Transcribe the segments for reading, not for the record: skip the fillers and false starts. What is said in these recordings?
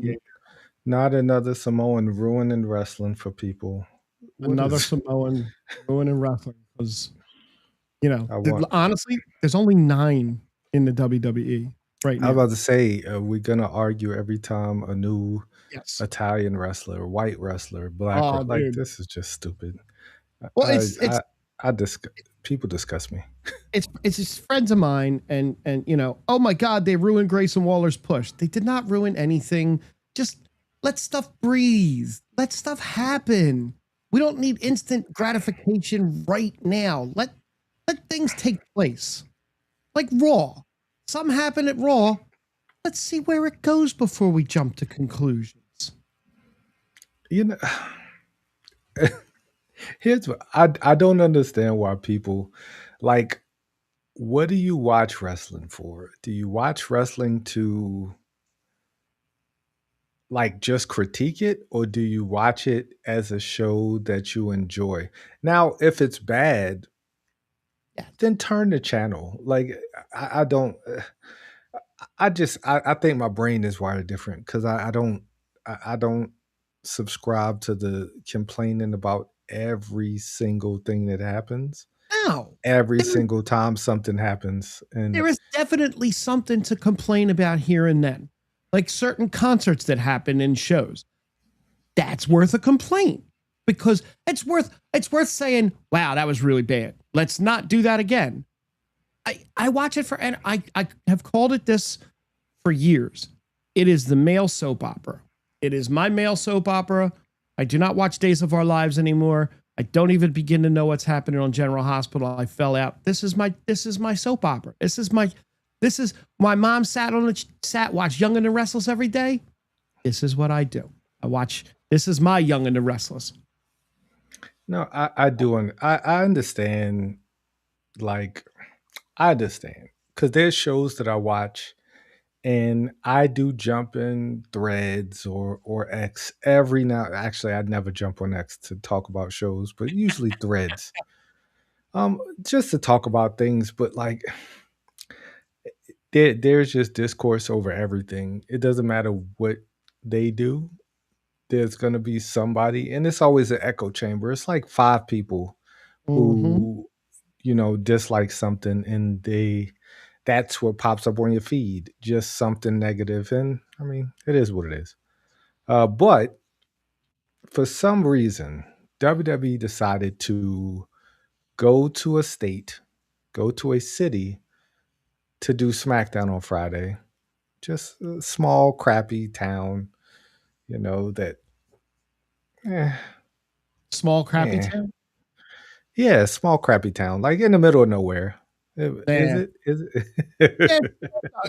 yeah. Not another Samoan ruining wrestling for people. Another Samoan ruining wrestling because, honestly, there's only 9 in the WWE right now. I was about to say, we're gonna argue every time a new Italian wrestler, white wrestler, black this is just stupid. Well, people disgust me. It's just friends of mine, and oh my God, they ruined Grayson Waller's push. They did not ruin anything. Just let stuff breathe. Let stuff happen. We don't need instant gratification right now. Let things take place. Like Raw. Something happened at Raw. Let's see where it goes before we jump to conclusions. Here's what I don't understand why people like. What do you watch wrestling for? Do you watch wrestling to like just critique it, or do you watch it as a show that you enjoy? Now, if it's bad, then turn the channel. Like I don't. I think my brain is wired different because I don't subscribe to the complaining about every single thing that happens. No. Every single time something happens. And there is definitely something to complain about here and then. Like certain concerts that happen in shows. That's worth a complaint because it's worth saying, wow, that was really bad. Let's not do that again. I watch it and I have called it this for years. It is the male soap opera. It is my male soap opera. I do not watch Days of Our Lives anymore. I don't even begin to know what's happening on General Hospital. I fell out. This is my soap opera. This is my mom watched Young and the Restless every day. This is what I do. This is my Young and the Restless. No, I do. I understand. Like, I understand because there's shows that I watch and I do jump in Threads or X every now. Actually, I'd never jump on X to talk about shows, but usually Threads, just to talk about things. But like, there's just discourse over everything. It doesn't matter what they do. There's gonna be somebody, and it's always an echo chamber. It's like 5 people who dislike something, and that's what pops up on your feed, just something negative. And I mean, it is what it is. But for some reason, WWE decided to go to a state, go to a city to do SmackDown on Friday. Just a small, crappy town, that. Small, crappy town? Yeah, small, crappy town, like in the middle of nowhere. Is it?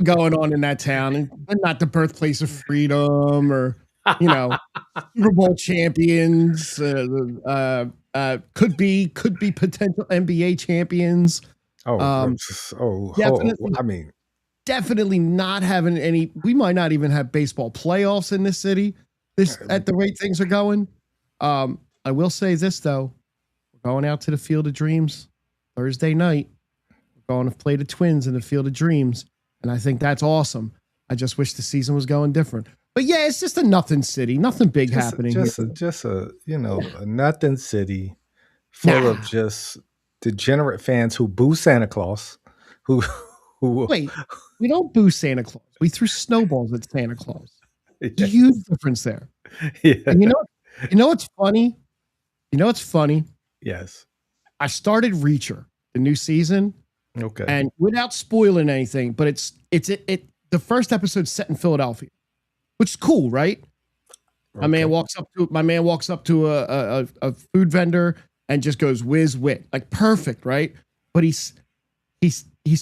Going on in that town, and not the birthplace of freedom or Super Bowl champions, could be potential NBA champions. Definitely not having any. We might not even have baseball playoffs in this city. At the rate things are going. I will say this though, we're going out to the Field of Dreams Thursday night. We're going to play the Twins in the Field of Dreams, and I think that's awesome. I just wish the season was going different. But yeah, it's just a nothing city, nothing big happening here. Just a nothing city full of just degenerate fans who boo Santa Claus. Wait, we don't boo Santa Claus. We threw snowballs at Santa Claus. There's a huge difference there. Yeah. And you know what's funny? Yes. I started Reacher, the new season. Okay. And without spoiling anything, but it's the first episode's set in Philadelphia, which is cool, right? Okay. My man walks up to a food vendor and just goes whiz wit, like perfect, right? But he's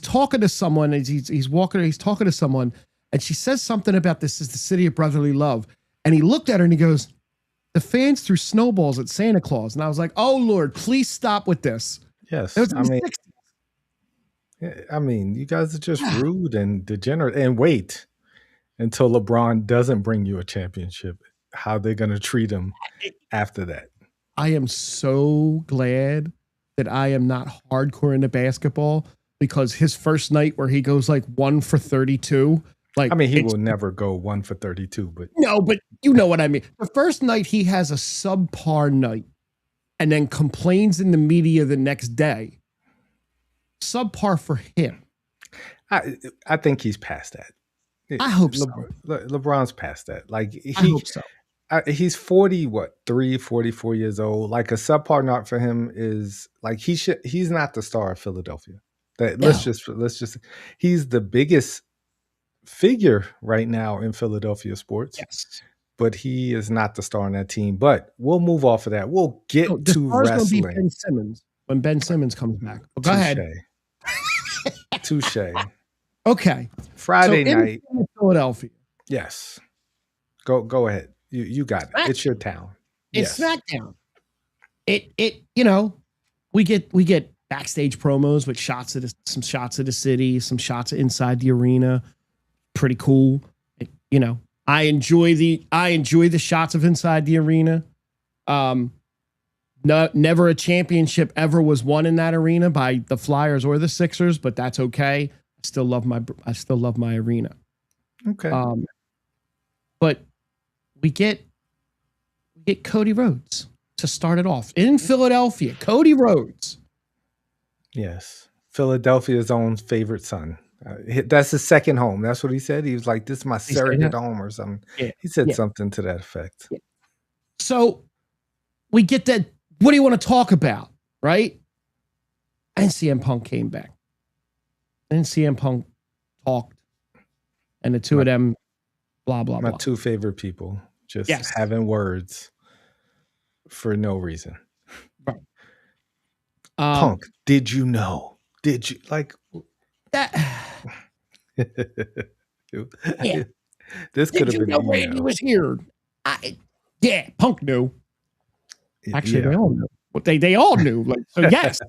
talking to someone as he's talking to someone, and she says something about this is the city of brotherly love, and he looked at her and he goes, "The fans threw snowballs at Santa Claus," and I was like, "Oh Lord, please stop with this." Yes, I mean, you guys are just rude and degenerate. And wait until LeBron doesn't bring you a championship. How they're going to treat him after that? I am so glad that I am not hardcore into basketball, because his first night where he goes like 1 for 32 Like, I mean, he will never go 1 for 32, but no, but you know what I mean. The first night he has a subpar night and then complains in the media the next day. Subpar for him. I think he's past that. I hope so. LeBron's past that. Like I hope so. He's 44 years old. Like a subpar night for him is like he's not the star of Philadelphia. Let's just he's the biggest figure right now in Philadelphia sports. Yes. But he is not the star on that team. But we'll move off of that. We'll get to wrestling. Be Ben Simmons when Ben Simmons comes back. Well, go ahead. Touche. Okay. Friday night. In Philadelphia. Yes. Go ahead. You got it. It's your town. It's SmackDown. It you know, we get backstage promos with some shots of the city, some shots inside the arena. Pretty cool. You know, I enjoy the shots of inside the arena. Never a championship ever was won in that arena by the Flyers or the Sixers, but that's okay. I still love my arena. Okay. But we get Cody Rhodes to start it off in Philadelphia. Cody Rhodes. Yes. Philadelphia's own favorite son. That's his second home. That's what he said. He was like, "This is my surrogate home," or something. Yeah. He said something to that effect. Yeah. So we get that. What do you want to talk about, right? And CM Punk came back. And CM Punk talked. And the two of them, blah, blah, blah. My two favorite people just having words for no reason. Right. Punk, did you know? Did you like that? Yeah. This could have been. Did you know Randy was here? Yeah, Punk knew. Actually, they all knew. But they all knew. Like, so yes.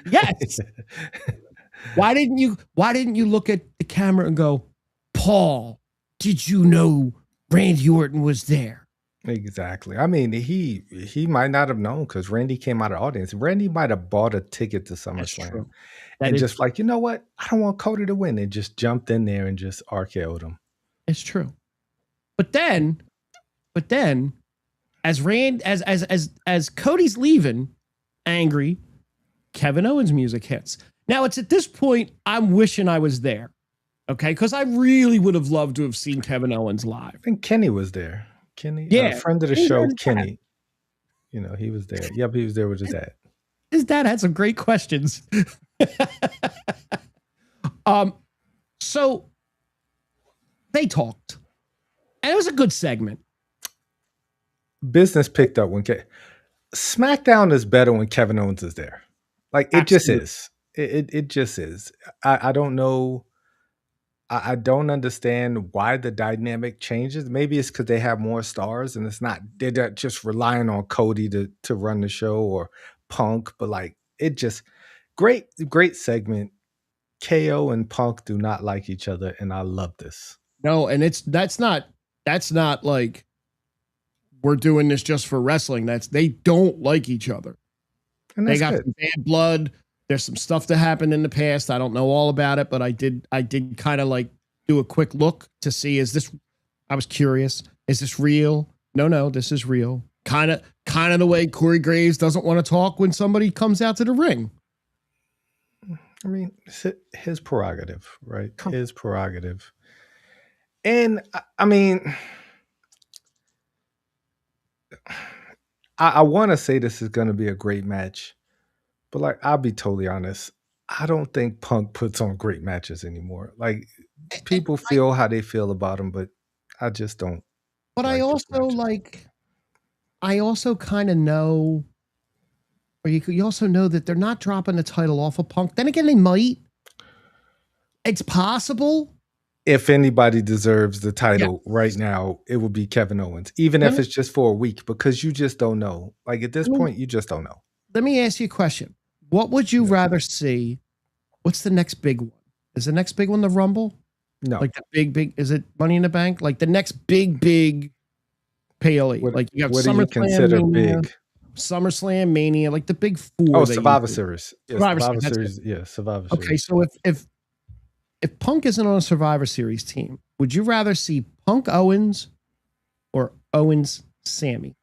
Yes. Why didn't you look at the camera and go, "Paul, did you know Randy Orton was there?" Exactly. I mean, he might not have known because Randy came out of the audience. Randy might have bought a ticket to SummerSlam and just like, you know what? I don't want Cody to win, and just jumped in there and just RKO'd him. It's true. But then as Cody's leaving, angry, Kevin Owens music hits. Now it's at this point I'm wishing I was there, okay? Because I really would have loved to have seen Kevin Owens live. I think Kenny was there. Kenny, a friend of the show, Kenny. You know, he was there. Yep, he was there with his dad. His dad had some great questions. So they talked, and it was a good segment. Business picked up when SmackDown is better when Kevin Owens is there. Like it just is. It just is. I don't know. I don't understand why the dynamic changes. Maybe it's because they have more stars and they're not just relying on Cody to run the show or Punk, but like it just great segment. KO and Punk do not like each other, and I love this. No, and that's not like we're doing this just for wrestling. They don't like each other. And they got some bad blood. There's some stuff that happened in the past. I don't know all about it, but I did kind of like do a quick look to see, I was curious. Is this real? No, this is real. Kind of the way Corey Graves doesn't want to talk when somebody comes out to the ring. I mean, it's his prerogative, right? His prerogative. And I mean, I want to say this is going to be a great match, but like, I'll be totally honest. I don't think Punk puts on great matches anymore. Like people feel how they feel about him, but I just don't. But I also kind of know, or you also know that they're not dropping the title off of Punk. Then again, they might. It's possible. If anybody deserves the title right now, it would be Kevin Owens, even if it's just for a week, because you just don't know. Like at this point, you just don't know. Let me ask you a question. What would you rather see? What's the next big one? Is the next big one the Rumble? No. Like the big, is it Money in the Bank? Like the next big PLE. Like you have what do you consider big? SummerSlam, Mania, like the big four. Oh, Survivor Series. Yeah, Survivor Series. Yeah, Survivor Series. Okay, so if if Punk isn't on a Survivor Series team, would you rather see Punk Owens or Owens Sammy?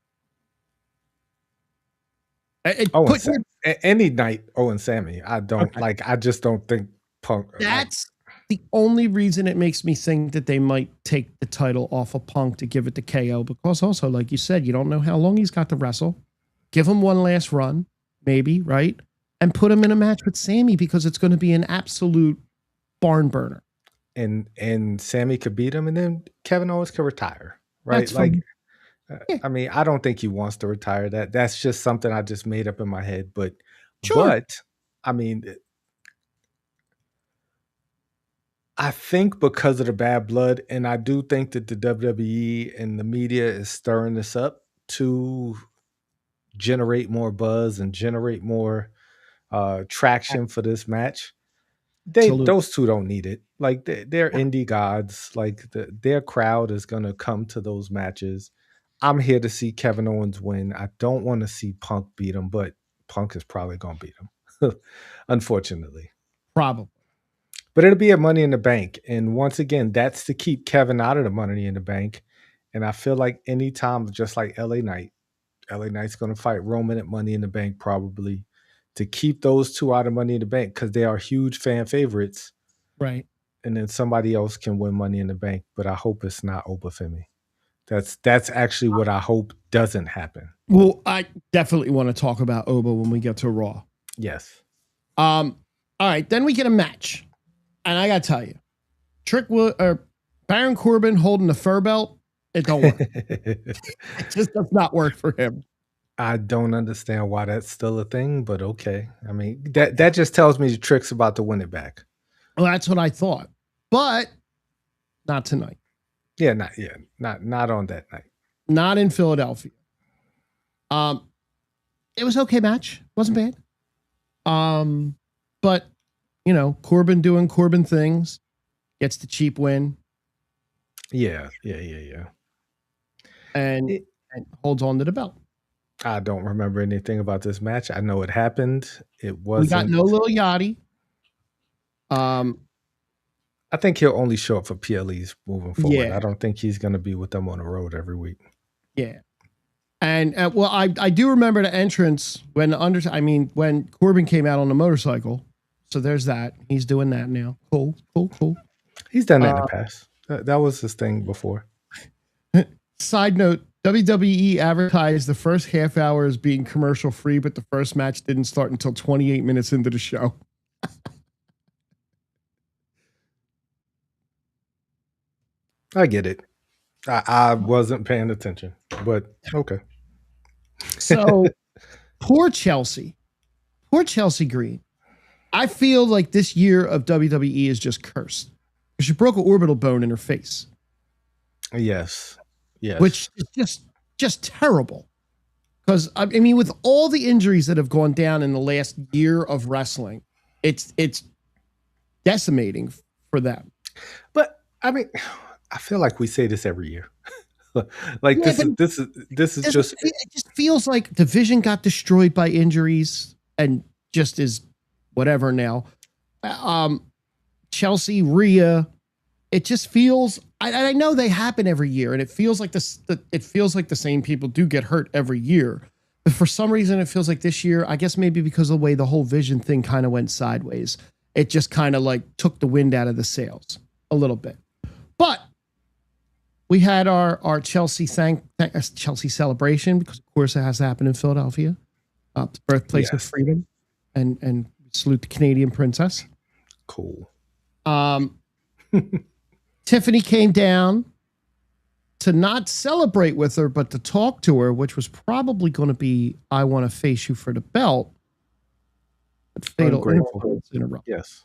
Any night, Owen Sammy. I don't like. I just don't think Punk. That's the only reason it makes me think that they might take the title off of Punk to give it to KO, because also, like you said, you don't know how long he's got to wrestle. Give him one last run, maybe, right? And put him in a match with Sammy, because it's going to be an absolute barn burner. And Sammy could beat him, and then Kevin Owens could retire, right? That's like, yeah. I mean, I don't think he wants to retire. That's just something I just made up in my head. But I mean, I think because of the bad blood, and I do think that the WWE and the media is stirring this up to generate more buzz and generate more traction for this match. Those two don't need it. Like they're indie gods. Like their crowd is gonna come to those matches. I'm here to see Kevin Owens win. I don't want to see Punk beat him, but Punk is probably gonna beat him. Unfortunately. Probably. But it'll be a Money in the Bank. And once again, that's to keep Kevin out of the Money in the Bank. And I feel like anytime, just like LA Knight's gonna fight Roman at Money in the Bank probably, to keep those two out of Money in the Bank, because they are huge fan favorites. Right. And then somebody else can win Money in the Bank, but I hope it's not Oba Femi. That's actually what I hope doesn't happen. Well, I definitely want to talk about Oba when we get to Raw. Yes. All right, then we get a match. And I got to tell you, Baron Corbin holding the fur belt, it don't work. It just does not work for him. I don't understand why that's still a thing, but okay. I mean, that just tells me Trick's about to win it back. Well, that's what I thought, but not tonight. Yeah, not on that night. Not in Philadelphia. It was okay match, wasn't bad. But you know, Corbin doing Corbin things, gets the cheap win. Yeah. And holds on to the belt. I don't remember anything about this match. I know it happened. It wasn't. We got no Lil Yachty. I think he'll only show up for PLEs moving forward. Yeah. I don't think he's going to be with them on the road every week. Yeah. And well, I do remember the entrance when Corbin came out on the motorcycle. So there's that. He's doing that now. Cool. He's done that in the past. That was his thing before. Side note, WWE advertised the first half hour as being commercial free, but the first match didn't start until 28 minutes into the show. I get it. I wasn't paying attention, but okay. So poor Chelsea Green. I feel like this year of WWE is just cursed. She broke an orbital bone in her face. Yes. Which is just terrible. Because I mean, with all the injuries that have gone down in the last year of wrestling, it's decimating for them. But I mean, I feel like we say this every year. Like this is just. It just feels like division got destroyed by injuries and just is whatever now. Chelsea, Rhea, it just feels. I know they happen every year, and it feels like it feels like the same people do get hurt every year. But for some reason, it feels like this year, I guess maybe because of the way the whole Vision thing kind of went sideways, it just kind of like took the wind out of the sails a little bit. But we had our Chelsea Chelsea celebration, because of course it has to happen in Philadelphia, the birthplace of freedom, and salute the Canadian princess. Cool. Tiffany came down to not celebrate with her, but to talk to her, which was probably going to be, I want to face you for the belt. But fatal influence in a row. Yes.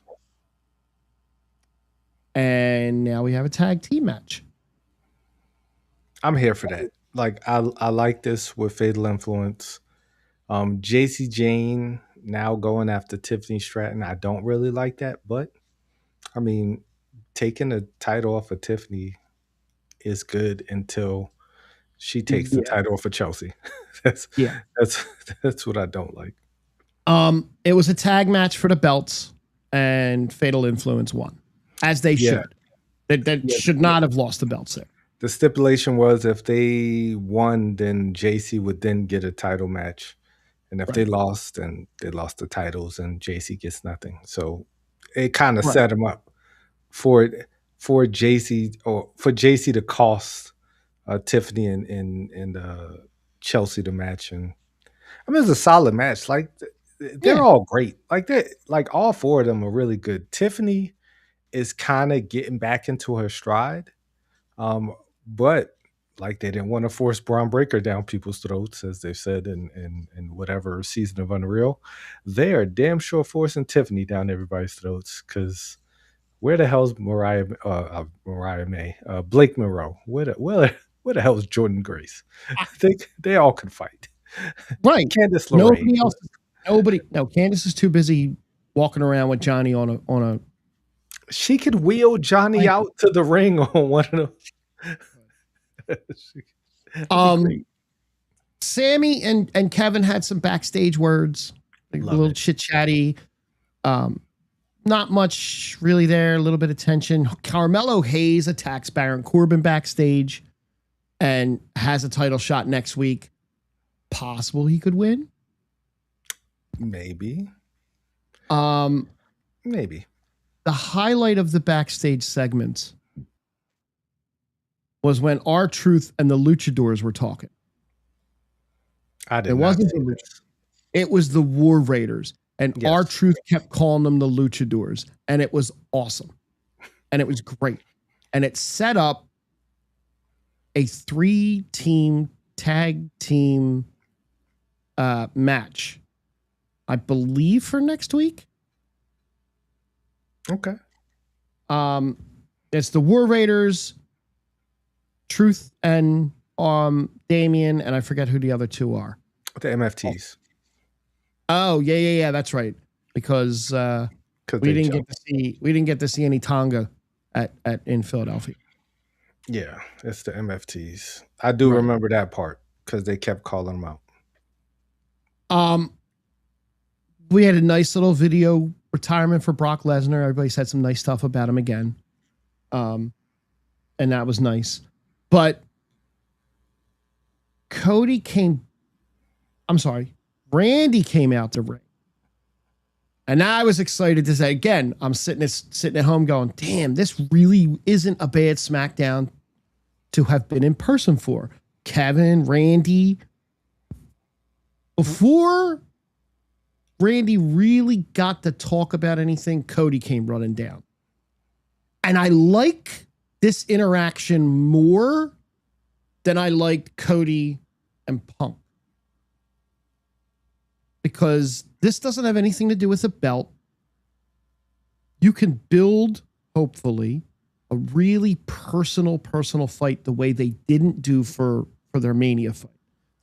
And now we have a tag team match. I'm here for that. Like I like this with Fatal Influence. JC Jane now going after Tiffany Stratton. I don't really like that, but I mean, taking the title off of Tiffany is good until she takes the title off of Chelsea. That's what I don't like. It was a tag match for the belts, and Fatal Influence won. as they Yeah. should. That Yeah. should not have lost the belts there. The stipulation was if they won, then JC would then get a title match. And if they lost, then they lost the titles and JC gets nothing. So it kind of set him up for JC or for JC to cost Tiffany and Chelsea the match. And I mean, it's a solid match. Like they're all great. Like all four of them are really good. Tiffany is kind of getting back into her stride. But like they didn't want to force Bron Breakker down people's throats, as they said in whatever season of Unreal. They are damn sure forcing Tiffany down everybody's throats because where the hell's Mariah May? Blake Monroe. Where the hell is Jordan Grace? They all could fight. Right. Candice LeRae. Nobody else. No, Candice is too busy walking around with Johnny on a. She could wheel Johnny out to the ring on one of them. Sammy and Kevin had some backstage words, like a little chit chatty. Not much really there. A little bit of tension. Carmelo Hayes attacks Baron Corbin backstage, and has a title shot next week. Possible he could win. Maybe. Maybe. The highlight of the backstage segments was when R-Truth and the Luchadors were talking. It wasn't the Luchadors. It was the War Raiders. And R-Truth kept calling them the Luchadors. And it was awesome. And it was great. And it set up a 3-team tag team match, I believe, for next week. Okay. It's the War Raiders, Truth and Damien, and I forget who the other two are. The MFTs. Oh, yeah, that's right. Because we didn't get to see any Tonga in Philadelphia. Yeah, it's the MFTs. I do remember that part because they kept calling them out. We had a nice little video retirement for Brock Lesnar. Everybody said some nice stuff about him again. And that was nice. But Randy came out the ring. And I was excited to say, again, I'm sitting at home going, damn, this really isn't a bad SmackDown to have been in person for. Kevin, Randy. Before Randy really got to talk about anything, Cody came running down. And I like this interaction more than I liked Cody and Punk. Because this doesn't have anything to do with a belt. You can build, hopefully, a really personal fight the way they didn't do for their Mania fight.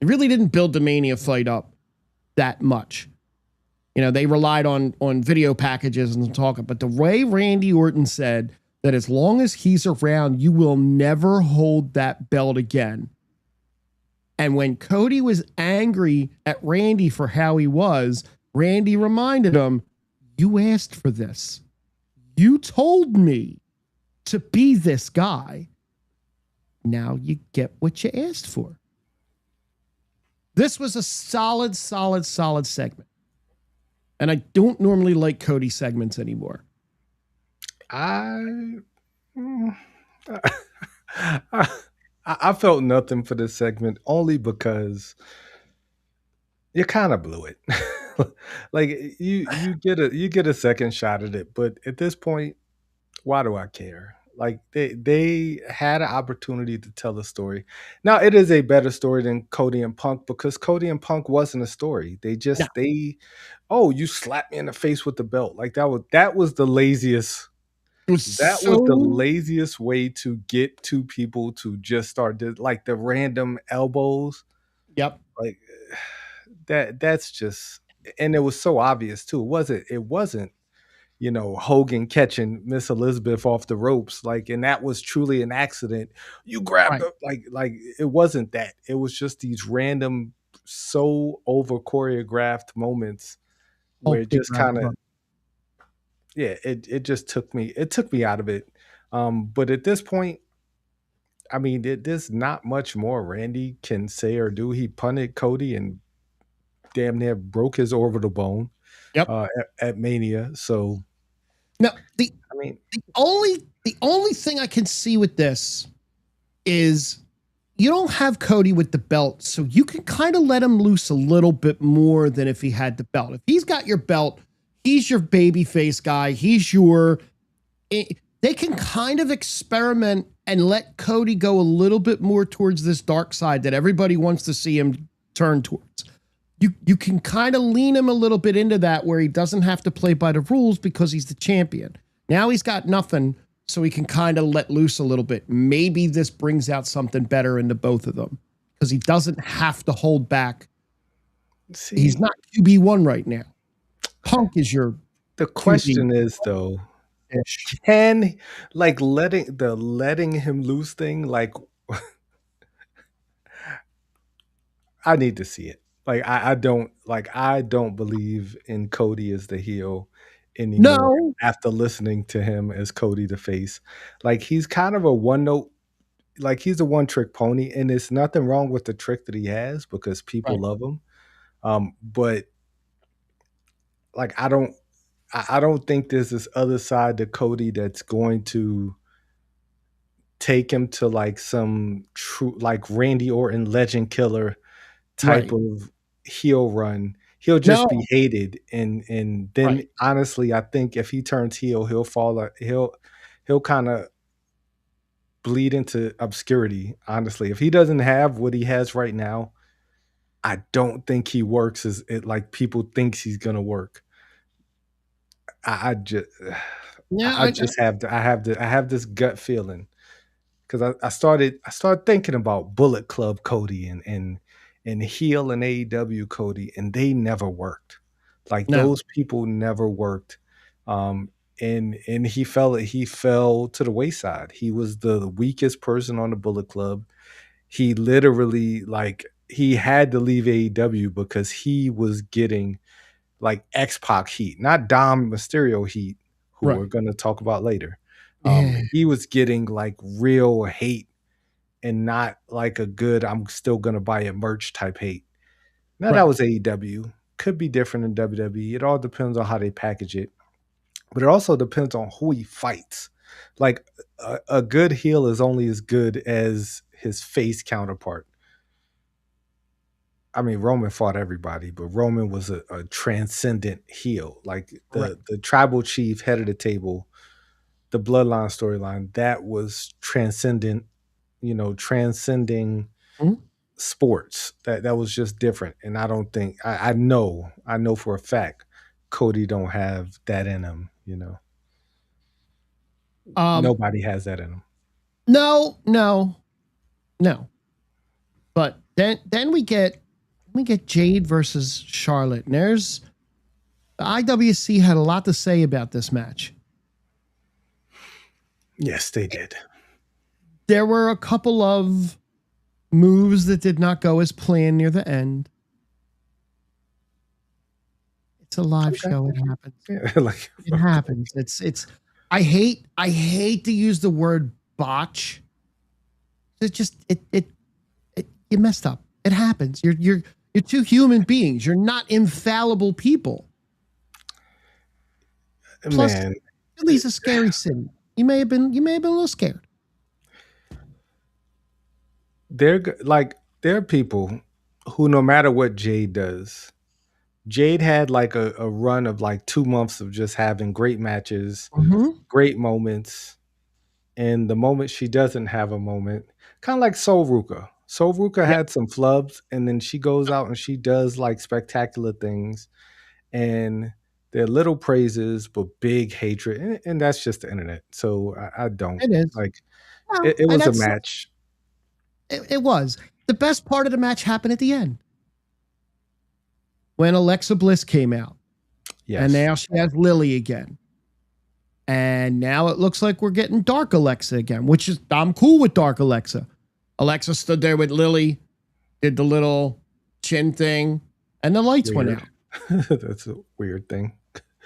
They really didn't build the Mania fight up that much. You know, they relied on video packages and talking. But the way Randy Orton said that as long as he's around, you will never hold that belt again. And when Cody was angry at Randy for how he was, Randy reminded him, you asked for this. You told me to be this guy. Now you get what you asked for. This was a solid segment. And I don't normally like Cody segments anymore. I felt nothing for this segment only because you kind of blew it. Like you get a second shot at it, but at this point, why do I care? Like they had an opportunity to tell a story. Now it is a better story than Cody and Punk because Cody and Punk wasn't a story. You slapped me in the face with the belt. Like that was the laziest. Was the laziest way to get two people to just start like the random elbows. Yep. Like that's just, and it was so obvious too. It wasn't, Hogan catching Miss Elizabeth off the ropes. Like, and that was truly an accident. You grabbed her, like it wasn't that. It was just these random, so over choreographed moments where it just kind of, yeah, it just took me out of it. But at this point, I mean, there's not much more Randy can say or do. He punted Cody and damn near broke his orbital bone Yep. at Mania. So No, the I mean, the only thing I can see with this is you don't have Cody with the belt, so you can kind of let him loose a little bit more than if he had the belt. If he's got your belt, he's your babyface guy. He's your. They can kind of experiment and let Cody go a little bit more towards this dark side that everybody wants to see him turn towards. You can kind of lean him a little bit into that where he doesn't have to play by the rules because he's the champion. Now he's got nothing, so he can kind of let loose a little bit. Maybe this brings out something better into both of them because he doesn't have to hold back. see, He's not QB1 right now. Punk is your the question is though, can like letting him loose thing, like I need to see it. Like I don't believe in Cody as the heel anymore No. after listening to him as Cody the face. Like he's kind of a one note, like he's a one trick pony, and there's nothing wrong with the trick that he has because people Right. love him. But like I don't think there's this other side to Cody that's going to take him to like some true like Randy Orton legend killer type Right. of heel run. He'll just No. be hated, and then Right. honestly, I think if he turns heel, he'll fall. He'll kind of bleed into obscurity. Honestly, if he doesn't have what he has right now, I don't think he works as it like people thinks he's gonna work. I just Yeah. I just have I have this gut feeling because I started thinking about Bullet Club Cody and heel and AEW Cody, and they never worked. Like No. those people never worked. Um, and he fell to the wayside. He was the weakest person on the Bullet Club. He literally like he had to leave AEW because he was getting like X Pac heat, not Dom Mysterio heat, who we're Right. going to talk about later. Yeah. He was getting like real hate and not like a good, I'm still going to buy a merch type hate. Now that Right. was AEW. Could be different in WWE. It all depends on how they package it, but it also depends on who he fights. Like a good heel is only as good as his face counterpart. I mean, Roman fought everybody, but Roman was a transcendent heel. Like Right. the tribal chief, head of the table, the bloodline storyline, that was transcendent, transcending Mhm. sports. That was just different. And I don't think I know for a fact Cody don't have that in him. Um. Nobody has that in him. No. No. No. But then we get Jade versus Charlotte. And there's the IWC had a lot to say about this match. Yes, they did. There were a couple of moves that did not go as planned near the end. It's a live Okay. show. It happens. Yeah, like It happens. It's I hate to use the word botch. It just it you messed up. It happens. You're two human beings. You're not infallible people. Plus, man, Philly's a scary city. You may have been a little scared. there are people who no matter what Jade does, Jade had like a run of like 2 months of just having great matches, Mm-hmm. great moments, and the moment she doesn't have a moment, kind of like Sol Ruka. Sol Ruka Yeah, had some flubs, and then she goes out and she does like spectacular things, and they're little praises but big hatred, and that's just the internet. So I don't it is. like Well, it and was a that's match. it was. The best part of the match happened at the end when Alexa Bliss came out. And Yes. now she has Lily again. And now it looks like we're getting Dark Alexa again, which is I'm cool with Dark Alexa. Alexa stood there with Lily, did the little chin thing, and the lights went Weird. out. That's a weird thing.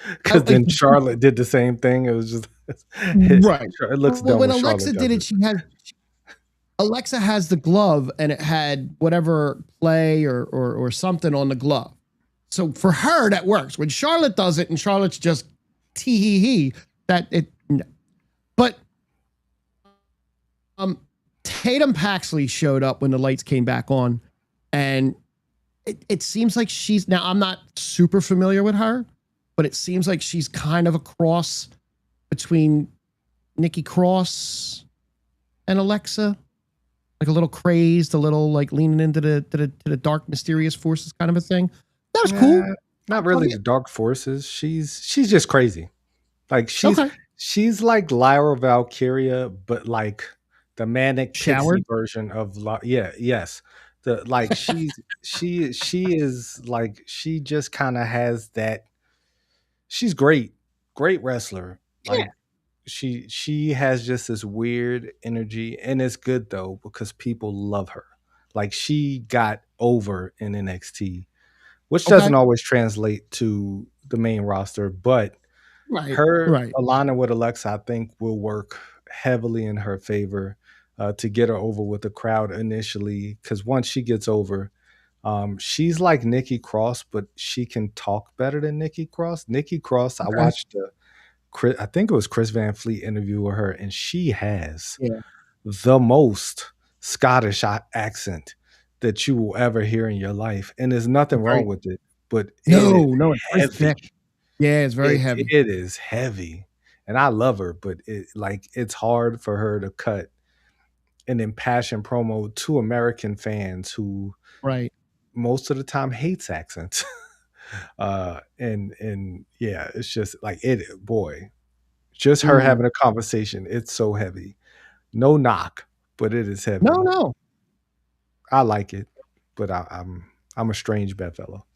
Because then Charlotte did the same thing. It was just right. it looks Well, dumb when when Alexa Charlotte did does it, it. Alexa has the glove and it had whatever play or something on the glove. So for her, that works. When Charlotte does it and Charlotte's just tee hee hee, that it. No. But Tatum Paxley showed up when the lights came back on, and it seems like she's now. I'm not super familiar with her, but it seems like she's kind of a cross between Nikki Cross and Alexa, like a little crazed, a little like leaning into the dark, mysterious forces kind of a thing. That was cool. Not really the dark forces. She's just crazy. Like Okay. she's like Lyra Valkyria, but like the manic Showered. pixie version of yes. The like she is like she just kind of has that. She's great wrestler. Yeah. Like she has just this weird energy, and it's good though because people love her. Like she got over in NXT, which Okay. doesn't always translate to the main roster, but her Right. Alana with Alexa, I think, will work heavily in her favor to get her over with the crowd initially. Because once she gets over, she's like Nikki Cross, but she can talk better than Nikki Cross. Nikki Cross, I Okay. watched I think it was Chris Van Fleet interview with her, and she has the most Scottish accent that you will ever hear in your life. And there's nothing wrong with it, but it is No, it's very heavy. thick. Yeah, it's very heavy. It is heavy. And I love her, but it's hard for her to cut an impassioned promo to American fans who Right. most of the time hates accents. And yeah, it's just like boy, just her having a conversation, it's so heavy. No knock, but it is heavy. No. I like it, but I'm a strange bedfellow.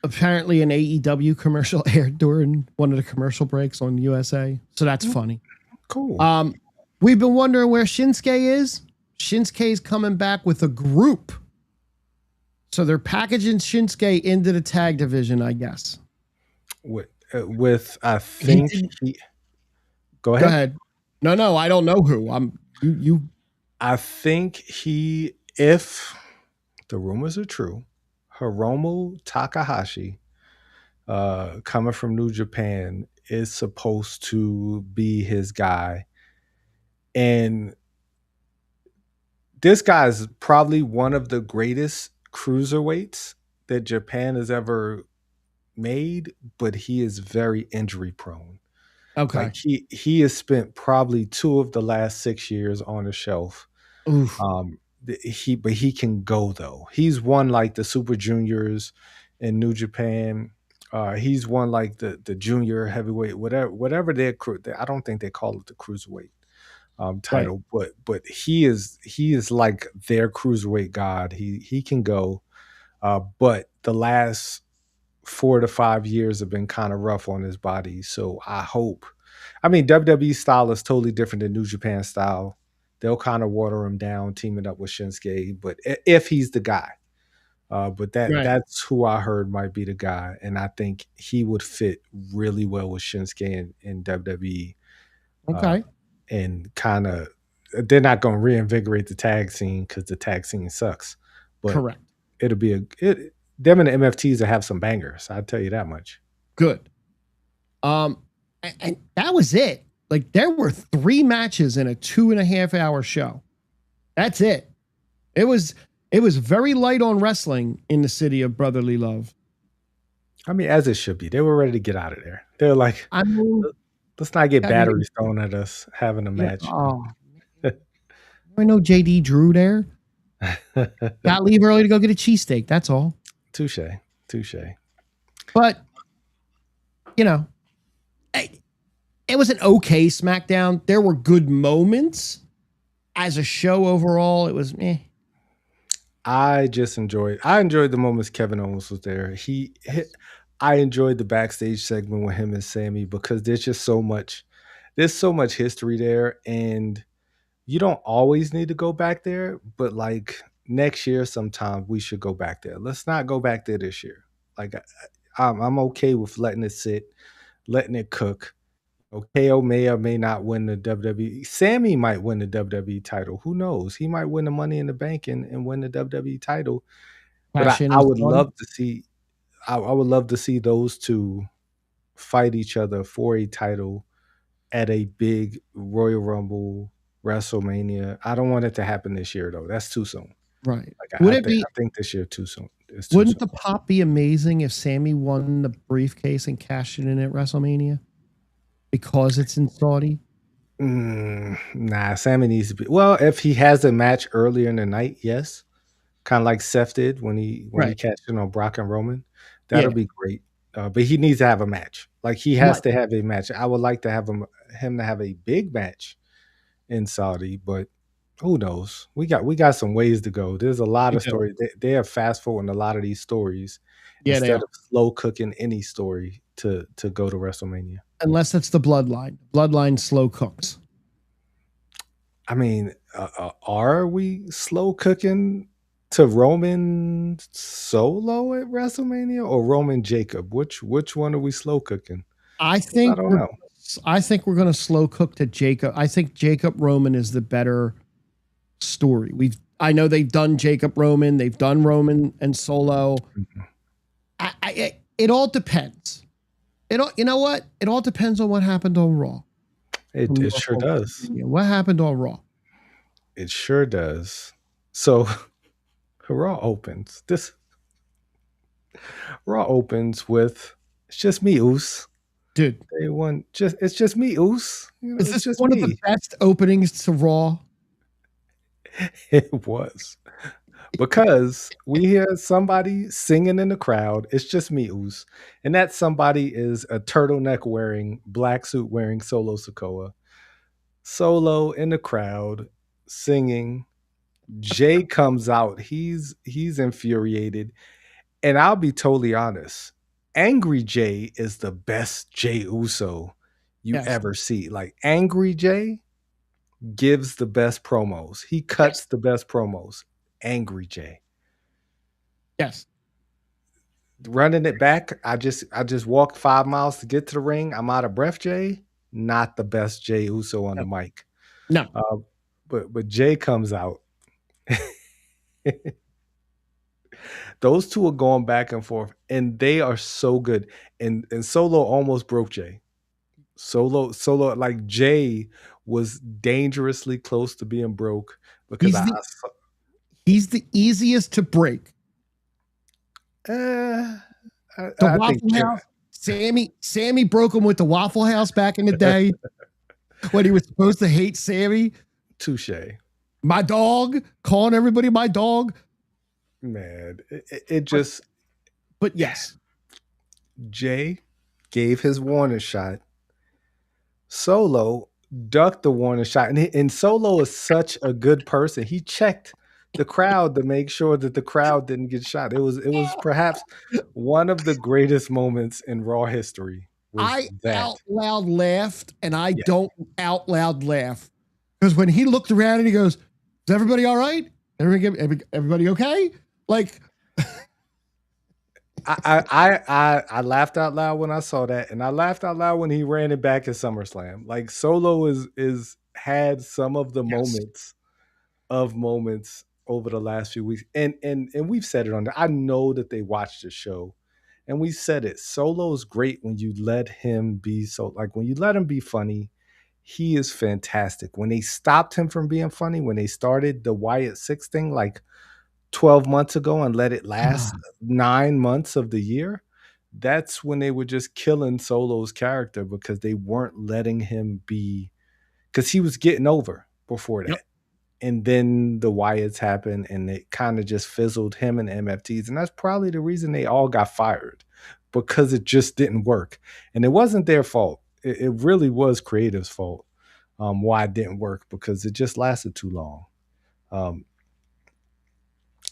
Apparently an AEW commercial aired during one of the commercial breaks on USA. So that's funny. Cool. We've been wondering where Shinsuke is. Shinsuke's coming back with a group. So they're packaging Shinsuke into the tag division, I guess. With I think Go ahead. Go ahead. No, I don't know who. I think if the rumors are true, Hiromu Takahashi, coming from New Japan, is supposed to be his guy. And this guy is probably one of the greatest cruiserweights that Japan has ever made, but he is very injury prone. Okay. Like he has spent probably 2 of the last 6 years on the shelf. Oof. But he can go though. He's won like the Super Juniors in New Japan. He's won like the junior heavyweight, whatever their crew. I don't think they call it the cruiserweight title, but he is like their cruiserweight god. He can go, but the last 4 to 5 years have been kind of rough on his body. So I hope. I mean, WWE style is totally different than New Japan style. They'll kind of water him down, teaming up with Shinsuke, but if he's the guy. But that's who I heard might be the guy, and I think he would fit really well with Shinsuke in WWE. Okay. And kind of, they're not going to reinvigorate the tag scene because the tag scene sucks. But correct. It'll be them and the MFTs will have some bangers. I'll tell you that much. Good. And that was it. Like there were 3 matches in a 2.5 hour show. That's it. It was very light on wrestling in the city of brotherly love. I mean, as it should be. They were ready to get out of there. They're like, let's not get batteries thrown at us having a match. Oh, I know JD Drew there. Got to leave early to go get a cheesesteak. That's all. Touche. But, it was an okay SmackDown. There were good moments. As a show overall, it was meh. I enjoyed the moments Kevin Owens was there. I enjoyed the backstage segment with him and Sammy because there's so much history there, and you don't always need to go back there, but like next year sometime we should go back there. Let's not go back there this year. Like I'm okay with letting it sit, letting it cook. KO may or may not win the WWE. Sammy might win the WWE title. Who knows? He might win the Money in the Bank and win the WWE title. But Cash in I and would Saudi. love to see. I would love to see those two fight each other for a title at a big Royal Rumble, WrestleMania. I don't want it to happen this year though. That's too soon. Right. Like Would it I be? think this year too soon. It's too Wouldn't soon. the pop be amazing if Sammy won the briefcase and cashed it in at WrestleMania because it's in Saudi? Nah, Sammy needs to be. Well, if he has a match earlier in the night, yes, kind of like Seth did when he Right. cashed in on Brock and Roman, Yeah. that'll be great. But he needs to have a match. Like he has Right. to have a match. I would like to have him to have a big match in Saudi, but who knows? We got some ways to go. There's a lot We of do. stories. They are fast forwarding a lot of these stories Yeah, they instead are. of slow cooking any story to go to WrestleMania. Unless it's the Bloodline. Bloodline slow cooks. I mean, are we slow cooking to Roman Solo at WrestleMania or Roman Jacob? Which one are we slow cooking? I 'Cause I don't know. think we're going to slow cook to Jacob. I think Jacob Roman is the better story. I know they've done Jacob Roman, they've done Roman and Solo. Mhm. It all depends. You know what? It all depends on what happened on Raw. It sure does. What happened on Raw? It sure does. So Raw opens. Raw opens with it's just me, Oos. Dude, It's just me, Oos. You know, is it's this just one of the me. best openings to Raw? It was. Because we hear somebody singing in the crowd. It's just me, Oos. And that somebody is a turtleneck wearing, black suit wearing Solo Sikoa. Solo in the crowd singing. Jay comes out. He's infuriated. And I'll be totally honest. Angry Jay is the best Jay Uso you Yes. ever see. Like Angry Jay gives the best promos. He cuts the best promos. Angry Jay. Yes. Running it back, I just walked 5 miles to get to the ring. I'm out of breath, Jay. Not the best Jay Uso on the mic. No. But Jay comes out. Those two are going back and forth, and they are so good. And Solo almost broke Jay. Solo, like Jay was dangerously close to being broke because he's the easiest to break. The Waffle House. Sammy broke him with the Waffle House back in the day when he was supposed to hate Sammy. Touche. My dog, calling everybody my dog. Man, it just. But yes, Jay gave his warning shot. Solo ducked the warning shot, and Solo is such a good person. He checked the crowd to make sure that the crowd didn't get shot. It was perhaps one of the greatest moments in Raw history. I out loud laughed, and I don't out loud laugh because when he looked around and he goes, "Is everybody all right? Everybody okay?" Like, I laughed out loud when I saw that, and I laughed out loud when he ran it back at SummerSlam. Like Solo is had some of the moments over the last few weeks, and we've said it on there. I know that they watched the show, and we said it. Solo's great when you let him be when you let him be funny. He is fantastic. When they stopped him from being funny, when they started the Wyatt 6 thing, like 12 months ago and let it last 9 months of the year, that's when they were just killing Solo's character because they weren't letting him be, because he was getting over before that. Yep. And then the Wyatts happened and it kind of just fizzled him and MFTs. And that's probably the reason they all got fired, because it just didn't work. And it wasn't their fault. It really was creative's fault why it didn't work, because it just lasted too long.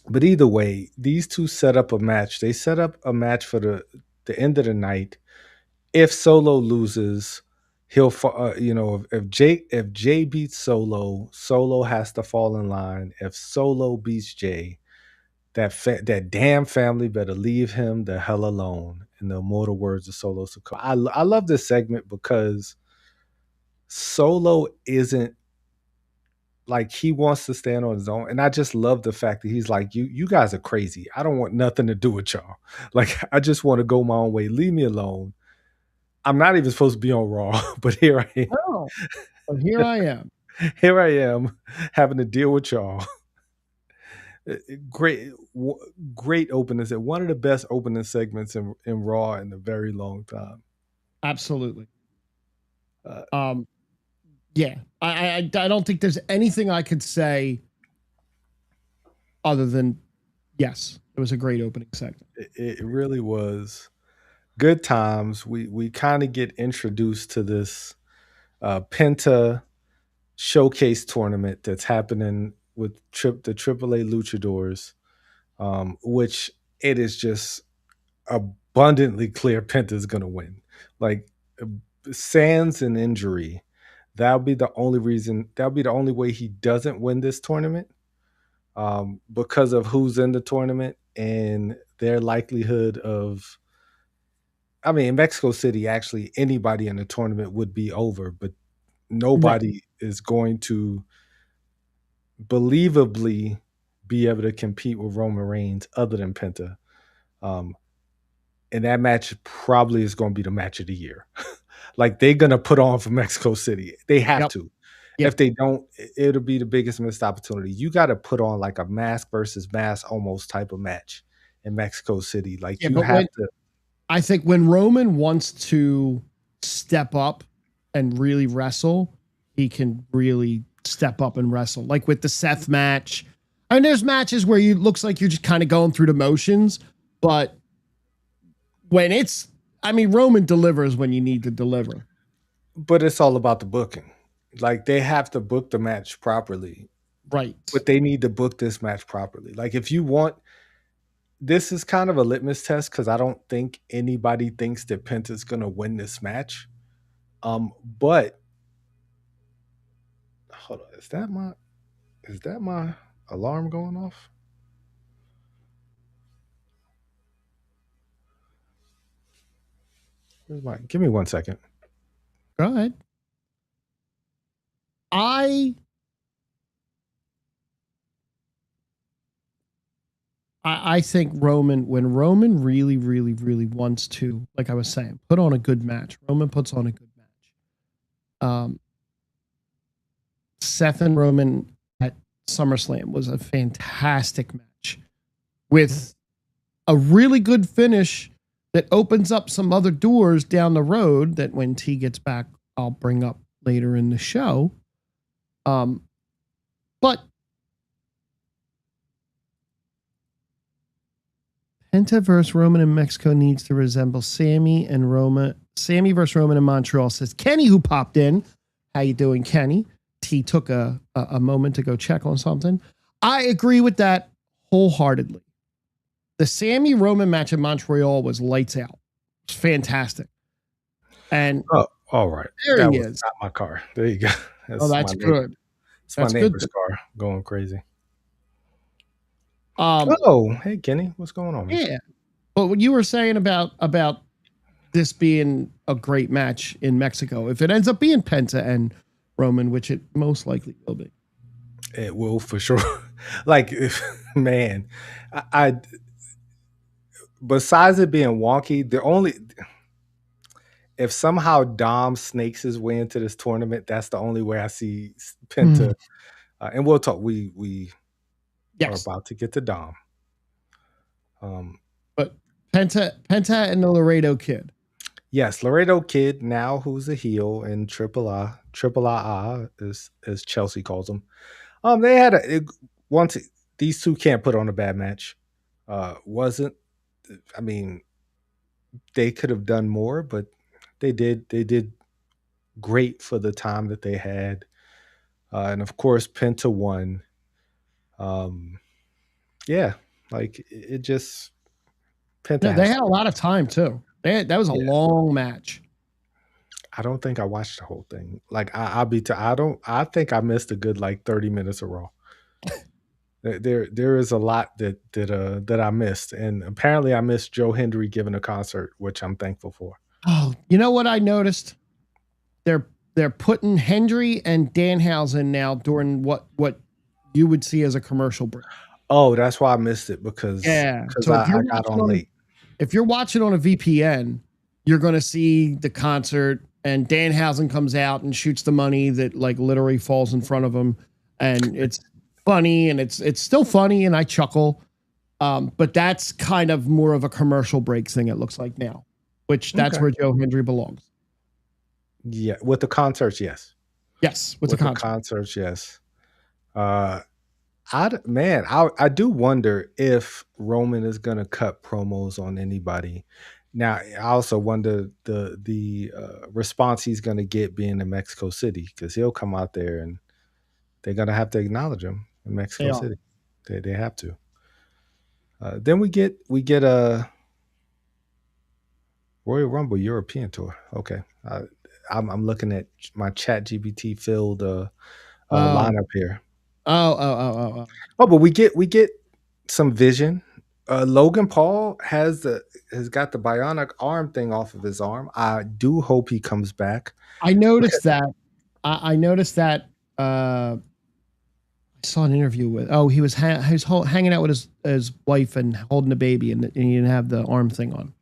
But either way, these two set up a match. They set up a match for the end of the night. If Solo loses, he'll if Jay beats Solo, Solo has to fall in line. If Solo beats Jay, that damn family better leave him the hell alone. In the immortal words of Solo Sikoa. I love this segment because Solo isn't like he wants to stand on his own, and I just love the fact that he's like, you guys are crazy. I don't want nothing to do with y'all. Like I just want to go my own way. Leave me alone. I'm not even supposed to be on Raw, but here I am. Oh, but here I am. Here I am having to deal with y'all. Great, great opening. One of the best opening segments in Raw in a very long time. Absolutely. Yeah, I don't think there's anything I could say other than yes, it was a great opening segment. It really was. Good times. We kind of get introduced to this Penta showcase tournament that's happening with the AAA Luchadors, which it is just abundantly clear Penta's going to win. Like sans an injury, that'll be the only reason. That'll be the only way he doesn't win this tournament, because of who's in the tournament and their likelihood of. I mean, in Mexico City, actually, anybody in the tournament would be over, but nobody is going to believably be able to compete with Roman Reigns other than Penta. And that match probably is going to be the match of the year. Like they're going to put on for Mexico City. They have to. Yep. If they don't, it'll be the biggest missed opportunity. You got to put on like a mask versus mask almost type of match in Mexico City. Like you have to. I think when Roman wants to step up and really wrestle, he can really step up and wrestle. Like with the Seth match. I mean, there's matches where you looks like you're just kind of going through the motions, but when it's, I mean, Roman delivers when you need to deliver. But it's all about the booking. Like they have to book the match properly. Right. But they need to book this match properly. Like if you want, this is kind of a litmus test because I don't think anybody thinks that Penta's going to win this match. But hold on, is that my alarm going off? Give me 1 second. Go ahead. I think when Roman really, really, really wants to, like I was saying, put on a good match. Roman puts on a good match. Seth and Roman at SummerSlam was a fantastic match with a really good finish that opens up some other doors down the road that when T gets back, I'll bring up later in the show. But Penta versus Roman in Mexico needs to resemble Sammy and Roman. Sammy versus Roman in Montreal, says Kenny, who popped in. How you doing, Kenny? T took a moment to go check on something. I agree with that wholeheartedly. The Sammy Roman match in Montreal was lights out. It was fantastic. And all right. There that he was is. Not my car. There you go. That's good. It's my neighbor's car going crazy. Hey Kenny, what's going on, man? Yeah. But what you were saying about this being a great match in Mexico, if it ends up being Penta and Roman, which it most likely will be. It will for sure. Like, man, I besides it being wonky, if somehow Dom snakes his way into this tournament, that's the only way I see Penta. And we'll talk. We are about to get to Dom. But Penta and the Laredo Kid. Yes, Laredo Kid now who's a heel in Triple A as Chelsea calls them. They had once these two can't put on a bad match. I mean, they could have done more, but they did great for the time that they had. And of course, Penta won. Yeah, like it just Penta. Yeah, they had a lot of time too. That was a long match. I don't think I watched the whole thing. Like I think I missed a good like 30 minutes of Raw. There is a lot that I missed, and apparently I missed Joe Hendry giving a concert, which I'm thankful for. Oh, you know what I noticed? They're they're putting Hendry and Danhausen now during what you would see as a commercial break. Oh, that's why I missed it because Yeah. So if you're I got watching on late. if you're watching on a VPN, you're going to see the concert, and Danhausen comes out and shoots the money that like literally falls in front of him, and it's funny, and it's still funny, and I chuckle. But that's kind of more of a commercial break thing. It looks like now, which that's Okay. where Joe Hendry belongs. Yeah, with the concerts, yes. Yes, with With the the concert. concerts, yes. Uh, I do wonder if Roman is gonna cut promos on anybody. Now, I also wonder the response he's gonna get being in Mexico City because he'll come out there and they're gonna have to acknowledge him in They Mexico are. City. They have to. Then we get a Royal Rumble European tour. Okay, I'm looking at my Chat GPT filled Oh, lineup here. oh. Oh, but we get some vision. Logan Paul has got the bionic arm thing off of his arm. I do hope he comes back. I Okay. noticed that. I noticed that. I saw an interview with. Oh, he was hanging out with his wife and holding a baby, and he didn't have the arm thing on.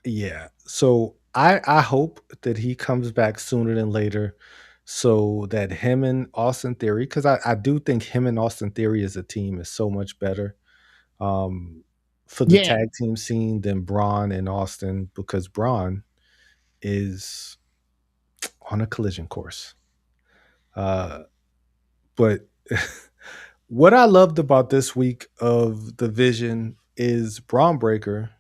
Yeah. So I hope that he comes back sooner than later so that him and Austin Theory, because I do think him and Austin Theory as a team is so much better um, for the Yeah, tag team scene than Braun and Austin because Braun is on a collision course. Uh, but what I loved about this week of the Vision is Braun Breaker.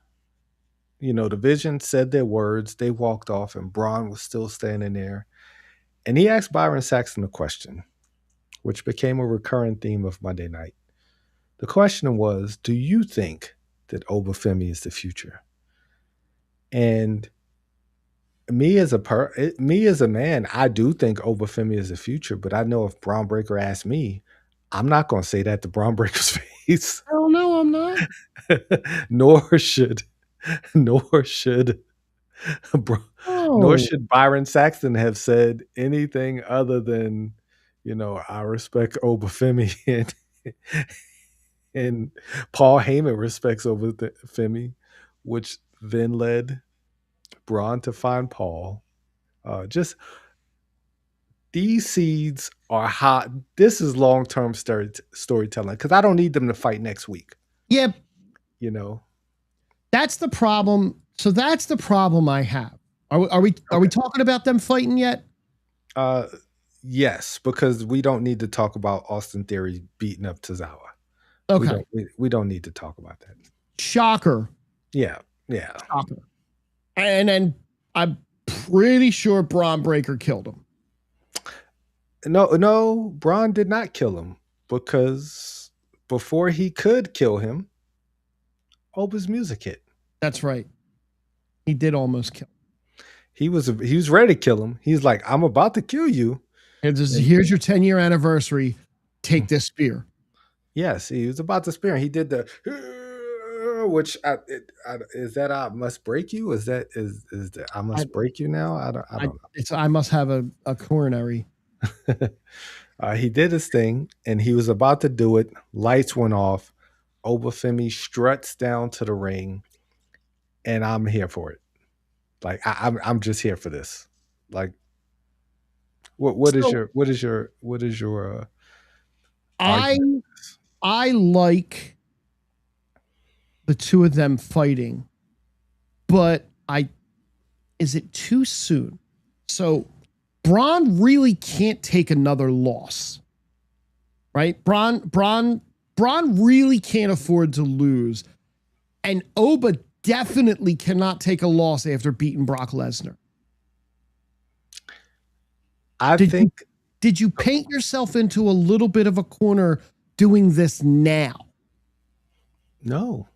The Vision said their words, they walked off, and Braun was still standing there. And he asked Byron Saxton a question, which became a recurring theme of Monday night. The question was, do you think that Oba Femi is the future? And me as a man, I do think Oba Femi is the future, but I know if Braun Breaker asked me, I'm not going to say that to Braun Breaker's face. hell no, I'm not. nor should nor should nor Oh, should Byron Saxton have said anything other than, I respect Oba Femi and Paul Heyman respects Oba Femi, which then led Braun to find Paul. Just these seeds are hot. This is long term storytelling because I don't need them to fight next week. yeah, You know. that's the problem. So that's the problem I have. Are we Okay. talking about them fighting yet? Uh, yes, because we don't need to talk about Austin Theory beating up Tozawa. We Okay, don't. We don't need to talk about that. shocker, Yeah. Yeah. shocker. And then I'm pretty sure Bron Breakker killed him. No. Braun did not kill him because before he could kill him, Oba's music hit. That's right. He did almost kill him. He was ready to kill him. He's like, I'm about to kill you. Here's your 10-year anniversary. Take this spear. Yes, he was about to spear him. He did the which is that I must break you? Is that I must break you now? I don't I must have a coronary. know. He did his thing and he was about to do it. Lights went off. Oba Femi struts down to the ring, and I'm here for it. Like I'm just here for this. Like what is So your I argument? I like the two of them fighting, but is it too soon? So Braun really can't take another loss. Right? Braun really can't afford to lose. And Oba definitely cannot take a loss after beating Brock Lesnar. I think Did you paint yourself into a little bit of a corner doing this now? no.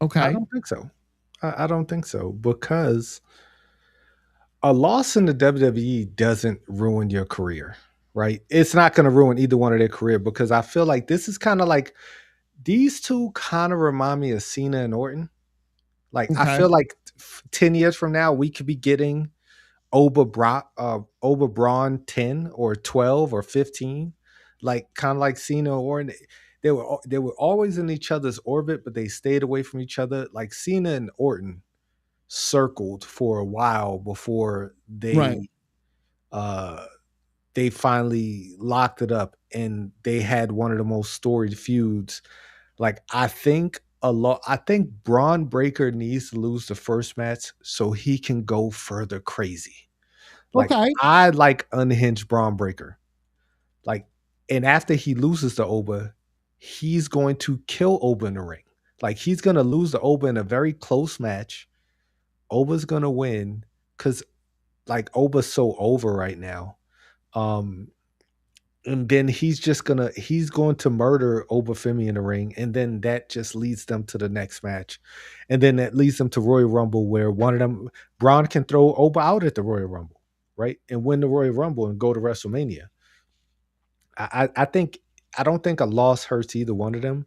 Okay. I don't think so. I don't think so because a loss in the WWE doesn't ruin your career. right? It's not going to ruin either one of their career because I feel like this is kind of like these two kind of remind me of Cena and Orton. Like I Okay. feel like 10 years from now we could be getting Oba Braun 10 or 12 or 15, like kind of like Cena or Orton. They were always in each other's orbit, but they stayed away from each other. Like Cena and Orton circled for a while before Right. uh they finally locked it up and they had one of the most storied feuds. Like I think Bron Breakker needs to lose the first match so he can go further crazy. Like Okay. I like unhinged Bron Breakker. Like, and after he loses to Oba, he's going to kill Oba in the ring. Like he's gonna lose to Oba in a very close match. Oba's gonna win because like Oba's so over right now. Um, and then he's going to murder Oba Femi in the ring, and then that just leads them to the next match, and then that leads them to Royal Rumble, where one of them Braun can throw Oba out at the Royal Rumble, right, and win the Royal Rumble and go to WrestleMania. I think I don't think a loss hurts either one of them.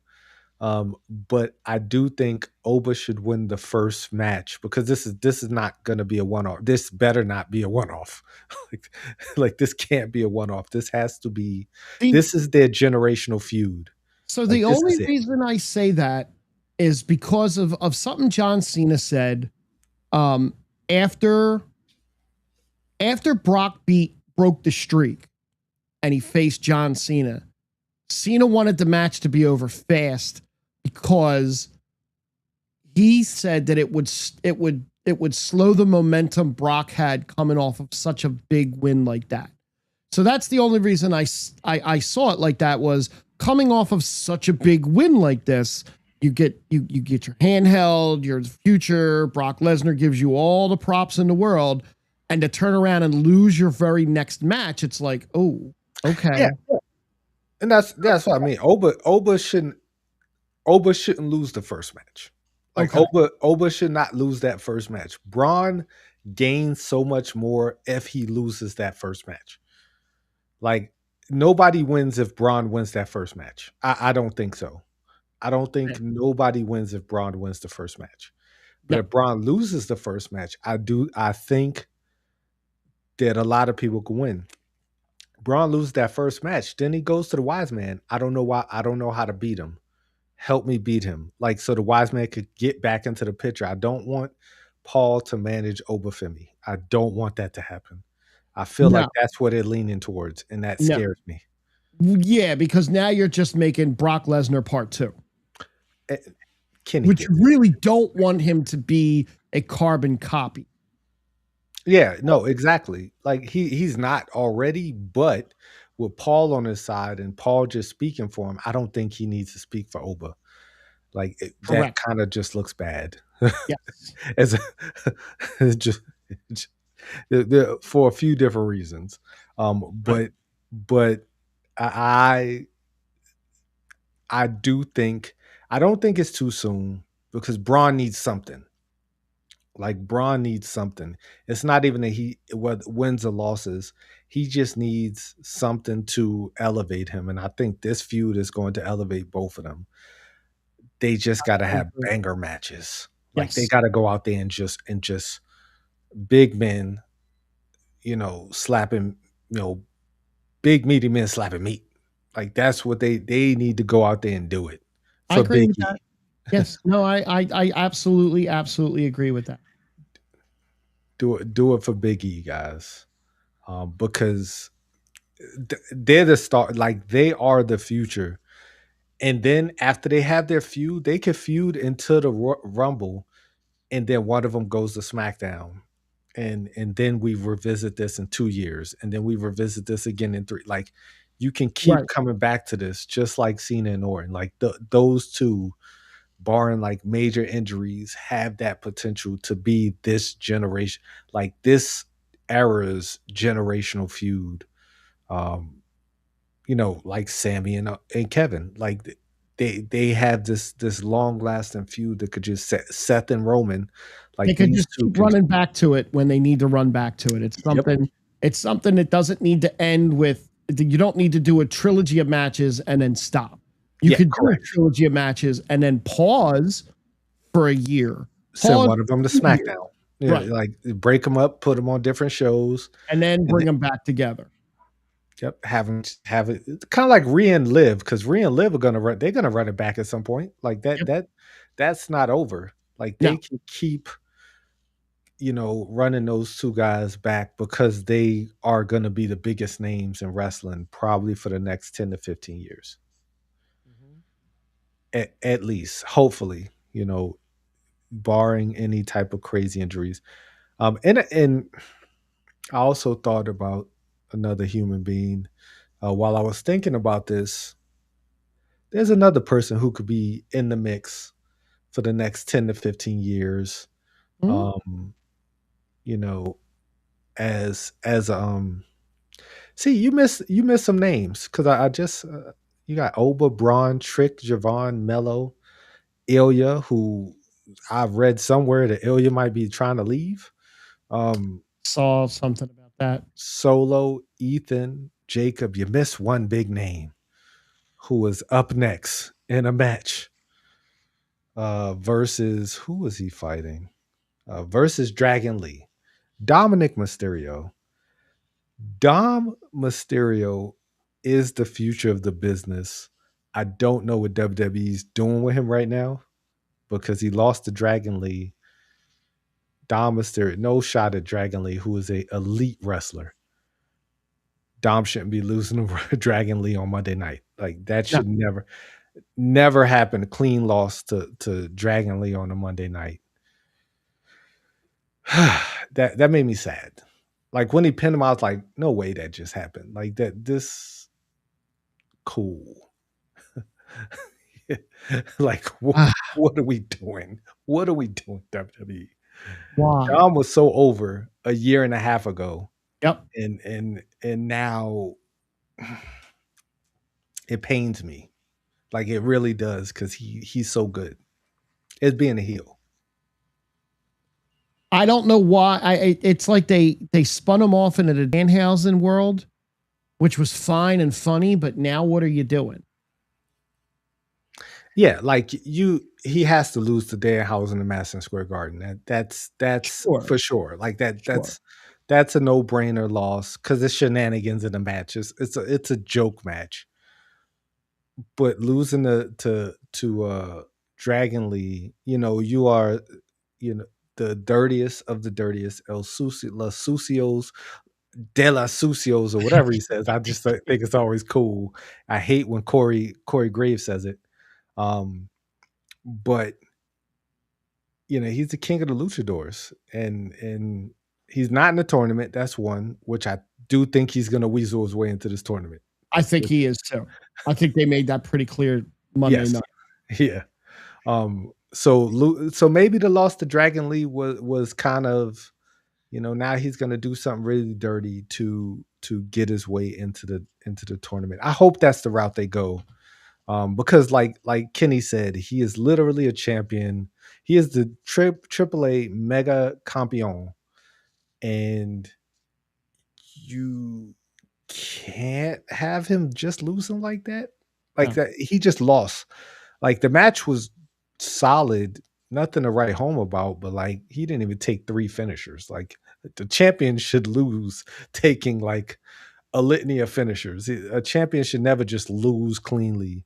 But I do think Oba should win the first match because this is not going to be a one off. This better not be a one off. like, like this can't be a one off. This has to be. The, This is their generational feud. so Like the this only is it. reason I say that is because of something John Cena said um, after Brock broke the streak and he faced John Cena. Cena wanted the match to be over fast because he said that it would slow the momentum Brock had coming off of such a big win like that. So that's the only reason I saw it like that, was coming off of such a big win like this. You get your handheld, your future. Brock Lesnar gives you all the props in the world, and to turn around and lose your very next match, it's like, oh, okay. Yeah, and that's what I mean. Oba shouldn't lose the first match. Like Okay. Oba should not lose that first match. Braun gains so much more if he loses that first match. Like nobody wins if Braun wins that first match. I don't think so. I don't think nobody wins if Braun wins the first match. But No. if Braun loses the first match, I think that a lot of people can win. Braun loses that first match, then he goes to the wise man. I don't know why. I don't know how to beat him. Help me beat him. Like so the wise man could get back into the picture. I don't want Paul to manage Oba Femi. I don't want that to happen. I feel like No. that's what they're leaning towards, and that No. scares me. Yeah, because now you're just making Brock Lesnar part 2. Kenny Which gets you it. really don't want him to be a carbon copy. Yeah, no, exactly. Like he's not already, but with Paul on his side and Paul just speaking for him, I don't think he needs to speak for Oba. Like that Correct. kind of just looks bad. Yes. As a, it's just for a few different reasons. Right. But I I do think I don't think it's too soon because Braun needs something. Like Braun needs something. It's not even that he wins or losses. He just needs something to elevate him, and I think this feud is going to elevate both of them. They just got to I have agree. banger matches. Like they Yes. got to go out there and just big men, slapping, big meaty men slapping meat. Like that's what they need to go out there and do it I for agree Big with E. that. Yes. No, I absolutely, absolutely agree with that. Do it for Big E, guys, because they're the start. Like they are the future. And then after they have their feud, they can feud into the Rumble, and then one of them goes to SmackDown, and then we revisit this in 2 years, and then we revisit this again in three. Like you can keep Right. coming back to this, just like Cena and Orton. Like those two, barring like major injuries, have that potential to be this generation, like this era's generational feud. Um, like Sammy and Kevin, like they have this long lasting feud that could just Seth and Roman, They like could these just two keep can. running back to it when they need to run back to it. Yep. It's something that doesn't need to end with You don't need to do a trilogy of matches and then stop. You could do a trilogy of matches and then pause for a year. Send Pause one of them to for 2 years. SmackDown. Yeah, Right. like break them up, put them on different shows, And then and bring them back together. yep, have it. It's kind of like Rhea and Liv, because Rhea and Liv are gonna run. They're gonna run it back at some point. Like that. Yep. That's not over. Like No. they can keep, running those two guys back because they are gonna be the biggest names in wrestling probably for the next 10 to 15 years, at least. Hopefully, barring any type of crazy injuries. And I also thought about another human being while I was thinking about this. There's another person who could be in the mix for the next 10 to 15 years. Mhm. Um, you know, as see, you miss some names because I just you got Oba, Braun, Trick, Javon, Mello, Ilya, who I've read somewhere that Ilya might be trying to leave. Saw something about that. Solo, Ethan, Jacob. You missed one big name who was up next in a match versus who was he fighting? Versus Dragon Lee. Dominic Mysterio. Dom Mysterio is the future of the business. I don't know what WWE's doing with him right now because he lost to Dragon Lee. Dom Mysterio, no shot at Dragon Lee, who is a elite wrestler. Dom shouldn't be losing to Dragon Lee on Monday night. Like that No. should never happen. A clean loss to Dragon Lee on a Monday night. that made me sad. Like when he pinned him, I was like, no way that just happened. Like that this cool. Like what are we doing? What are we doing, WWE? Why? Dom was so over a year and a half ago. Yep. And now it pains me. Like it really does because he's so good. It's being a heel. I don't know why. It's like they spun him off into the Danhausen world, which was fine and funny, but now what are you doing? Yeah, like he has to lose to Danhausen in the Madison Square Garden. That's Sure. for sure. Like Sure. that's a no brainer loss because it's shenanigans in the match. It's a joke match. But losing to Dragon Lee, you are the dirtiest of the dirtiest, Los Sucios de la Sucios or whatever he says. I just think it's always cool. I hate when Corey Graves says it. But he's the king of the luchadors, and he's not in the tournament. That's one, which I do think he's going to weasel his way into this tournament. I think he is too. I think they made that pretty clear Monday night. Yeah. So maybe the loss to Dragon Lee was kind of, now he's going to do something really dirty to get his way into the tournament. I hope that's the route they go. Because like Kenny said, he is literally a champion. He is the AAA mega campeon, and you can't have him just losing like that. Like that, he just lost. Like the match was solid, nothing to write home about, but like he didn't even take 3 finishers. Like the champion should lose taking like a litany of finishers. A champion should never just lose cleanly,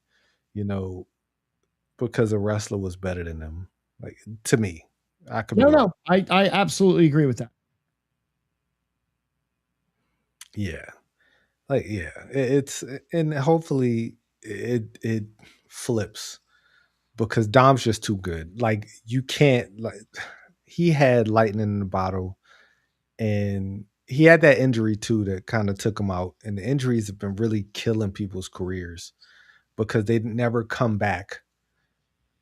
because a wrestler was better than them. Like to me, I could be wrong. No, I absolutely agree with that. Yeah, like it's and hopefully it flips because Dom's just too good. Like you can't he had lightning in the bottle, and he had that injury too that kind of took him out. And the injuries have been really killing people's careers because they never come back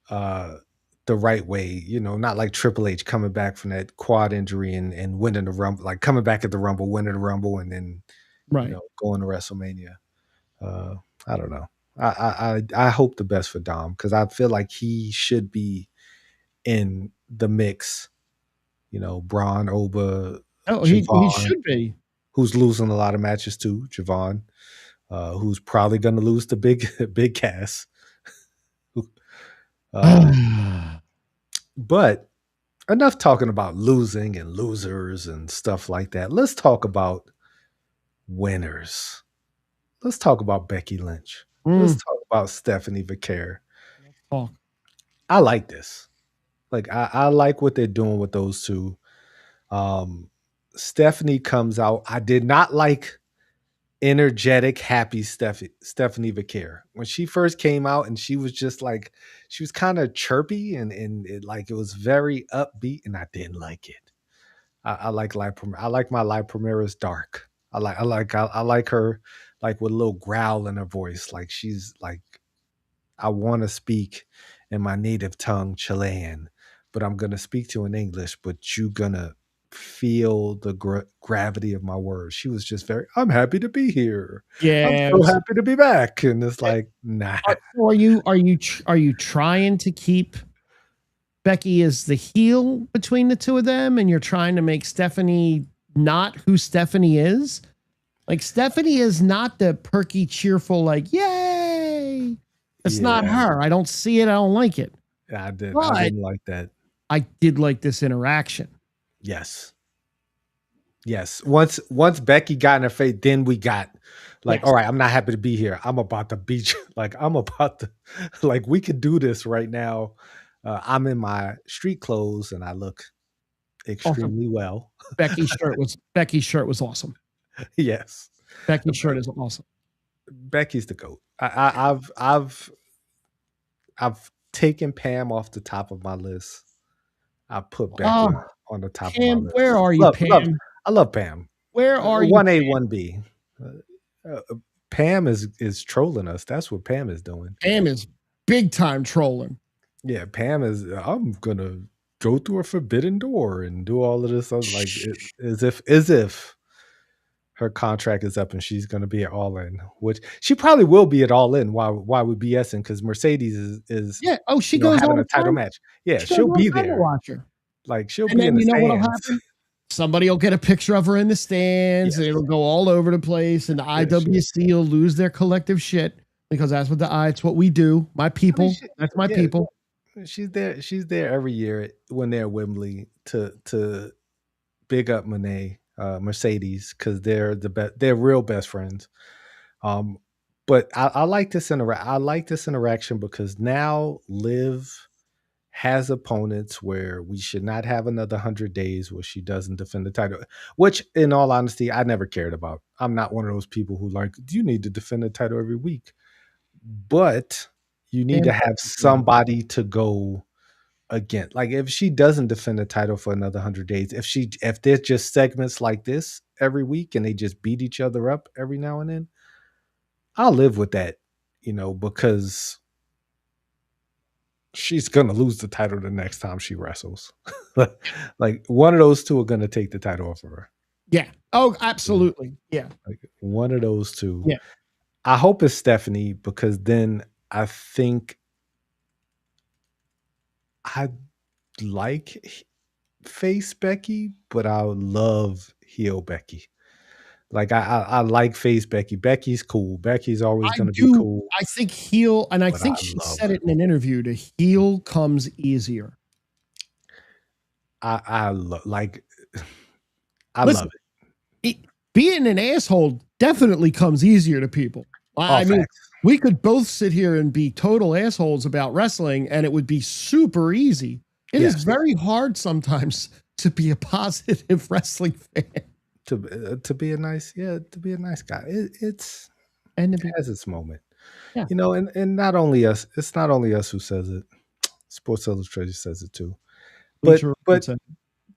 the right way, not like Triple H coming back from that quad injury and winning the Rumble, like coming back at the Rumble, winning the Rumble, and then Right. going to WrestleMania. I don't know. I hope the best for Dom because I feel like he should be in the mix. Braun, Oba, Oh, he Javon, should be. who's losing a lot of matches too. Javon, who's probably going to lose to Big Cass. But enough talking about losing and losers and stuff like that. Let's talk about winners. Let's talk about Becky Lynch. Let's talk about Stephanie Vaquer. Talk. I like this. Like I like what they're doing with those two. Stephanie comes out. I did not like energetic, happy Stephanie Vaquer. When she first came out and she was just like, she was kind of chirpy and it was very upbeat, and I didn't like it. I like I like my La Primera's dark. I like her like with a little growl in her voice. Like she's like, I want to speak in my native tongue, Chilean, but I'm gonna speak to you in English, but you're gonna feel the gravity of my words. She was just very, I'm happy to be here. I'm so happy to be back. And it's like, nah. Are you trying to keep Becky as the heel between the two of them, and you're trying to make Stephanie not who Stephanie is? Like, Stephanie is not the perky, cheerful, like, yay. It's not her. I don't see it. I don't like it. I didn't like that. I did like this interaction. Yes. Once Becky got in her face, then we got like, all right, I'm not happy to be here. I'm about to beat you. Like, I'm about to, like, we could do this right now. I'm in my street clothes and I look extremely well. Becky's shirt was awesome. Yes. Becky's shirt is awesome. Becky's the GOAT. I've taken Pam off the top of my list. I put Becky on the top Pam, of my list. where are you, Pam? I love Pam. Where are you? 1A, 1B. Pam is trolling us. That's what Pam is doing. Pam is big time trolling. Yeah, Pam is. I'm gonna go through a forbidden door and do all of this. I was like, as if her contract is up and she's gonna be at All In, which she probably will be at All In. Why we BSing? Because Mercedes is she goes having on a title match. Yeah, she'll be there. Like, she'll be in the stands. What'll happen? Somebody will get a picture of her in the stands. It'll go all over the place, and the IWC will lose their collective shit, because that's it's what we do. My people. That's my people. She's there. She's there every year when they're at Wembley to big up Mercedes, because they're the best. They're real best friends. But I like this interaction because now Liv has opponents where we should not have another 100 days where she doesn't defend the title, which in all honesty, I never cared about. I'm not one of those people who like, you need to defend the title every week, but you need to have somebody to go against. Like, if she doesn't defend the title for another 100 days, if there's just segments like this every week and they just beat each other up every now and then, I'll live with that, because she's going to lose the title the next time she wrestles. Like, one of those two are going to take the title off of her. Yeah. Oh, absolutely. Yeah. Like, one of those two. Yeah. I hope it's Stephanie, because then I think I like face Becky, but I love heel Becky. Like, I like face Becky. Becky's cool. Becky's always going to be cool. I think heel, and I think she said it in an interview, the heel comes easier. I love it. Being an asshole definitely comes easier to people. I mean, we could both sit here and be total assholes about wrestling, and it would be super easy. It is very hard sometimes to be a positive wrestling fan. To be a nice guy. It has its moment. Yeah. And not only us, it's not only us who says it. Sports Illustrated says it too. But